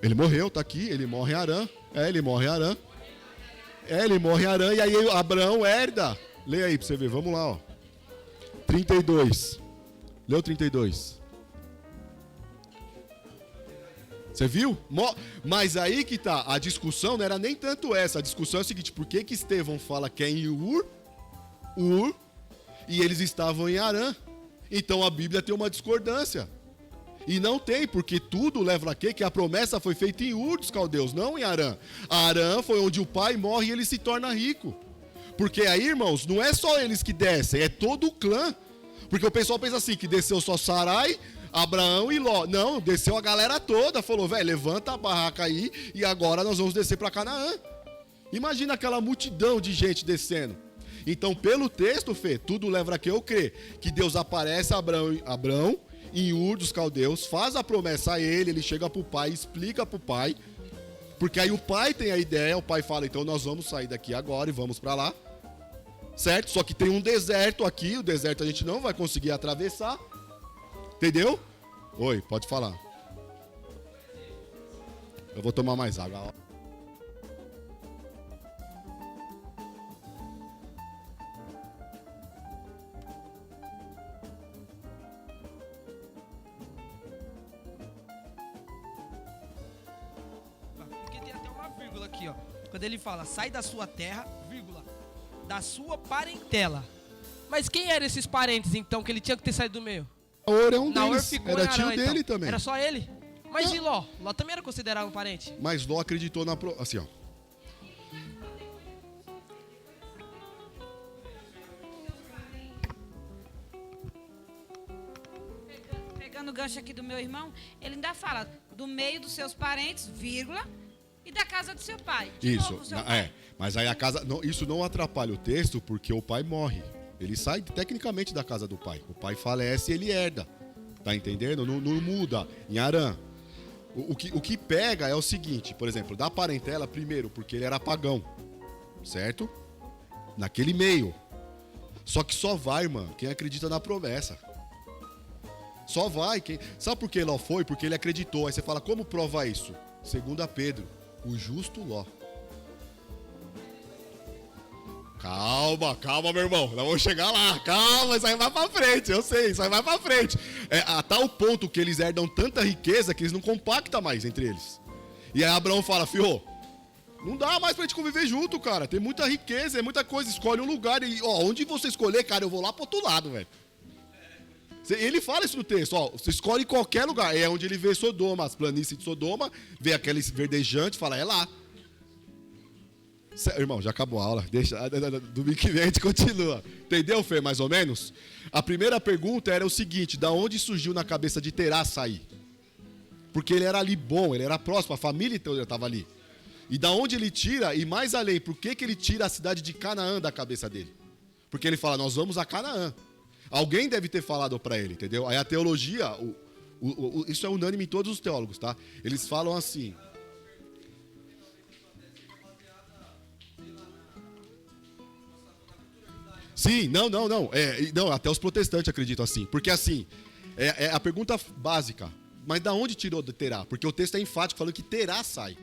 Ele morreu, tá aqui, ele morre em Harã. Ele morre em Harã. Ele morre em Harã e aí Abraão herda. Leia aí pra você ver, vamos lá, ó. 32. Leu 32. Você viu? Mas aí que tá, a discussão não era nem tanto essa. A discussão é o seguinte, por que Estevão fala que é em Ur, e eles estavam em Harã? Então a Bíblia tem uma discordância. E não tem, porque tudo leva a quê? Que a promessa foi feita em Ur dos caldeus, não em Harã. Harã foi onde o pai morre e ele se torna rico. Porque aí, irmãos, não é só eles que descem, é todo o clã. Porque o pessoal pensa assim, que desceu só Sarai, Abraão e Ló. Não, desceu a galera toda. Falou, velho, levanta a barraca aí e agora nós vamos descer para Canaã. Imagina aquela multidão de gente descendo. Então, pelo texto, Fê, tudo leva a que eu crer. Que Deus aparece a Abraão em Ur dos caldeus, faz a promessa a ele chega para o pai, explica para o pai. Porque aí o pai tem a ideia, o pai fala, então nós vamos sair daqui agora e vamos para lá. Certo? Só que tem um deserto aqui, o deserto a gente não vai conseguir atravessar. Entendeu? Oi, pode falar. Eu vou tomar mais água. Porque tem até uma vírgula aqui, ó. Quando ele fala, sai da sua terra, vírgula, da sua parentela. Mas quem eram esses parentes, então, que ele tinha que ter saído do meio? Naor é um Naor deles, ficou era em tio Harã, dele então. também. Era só ele? Mas Não. e Ló? Ló também era considerado um parente? Mas Ló acreditou na... Assim, ó. Pegando o gancho aqui do meu irmão, ele ainda fala do meio dos seus parentes, vírgula, e da casa do seu pai. De Isso, novo, o seu pai. mas aí a casa... isso não atrapalha o texto porque o pai morre. Ele sai tecnicamente da casa do pai. O pai falece e ele herda. Tá entendendo? Não muda. Em Harã. O que pega é o seguinte, por exemplo, da parentela, primeiro, porque ele era pagão. Certo? Naquele meio. Só que só vai, mano, quem acredita na promessa. Só vai. Sabe por que Ló foi? Porque ele acreditou. Aí você fala, como prova isso? 2 Pedro, o justo Ló. Calma, meu irmão. Nós vamos chegar lá. Calma, isso aí vai pra frente. Eu sei, isso aí vai pra frente. A tal ponto que eles herdam tanta riqueza que eles não compactam mais entre eles. E aí Abraão fala, filho, não dá mais pra gente conviver junto, cara. Tem muita riqueza, é muita coisa. Escolhe um lugar e, ó, onde você escolher, cara, eu vou lá pro outro lado, velho. Ele fala isso no texto, ó, você escolhe qualquer lugar. É onde ele vê Sodoma, as planícies de Sodoma, vê aqueles verdejantes, fala, é lá. Irmão, já acabou a aula. Deixa, domingo que vem a gente continua. Entendeu, Fê, mais ou menos? A primeira pergunta era o seguinte, da onde surgiu na cabeça de Terá sair? Porque ele era ali bom, ele era próximo, a família toda estava ali. E da onde ele tira, e mais além, por que ele tira a cidade de Canaã da cabeça dele? Porque ele fala, nós vamos a Canaã. Alguém deve ter falado para ele, entendeu? Aí a teologia, isso é unânime em todos os teólogos, tá? Eles falam assim... Sim, não. Não, até os protestantes acreditam assim. Porque assim, é a pergunta básica. Mas da onde tirou de Terá? Porque o texto é enfático falando que Terá sai.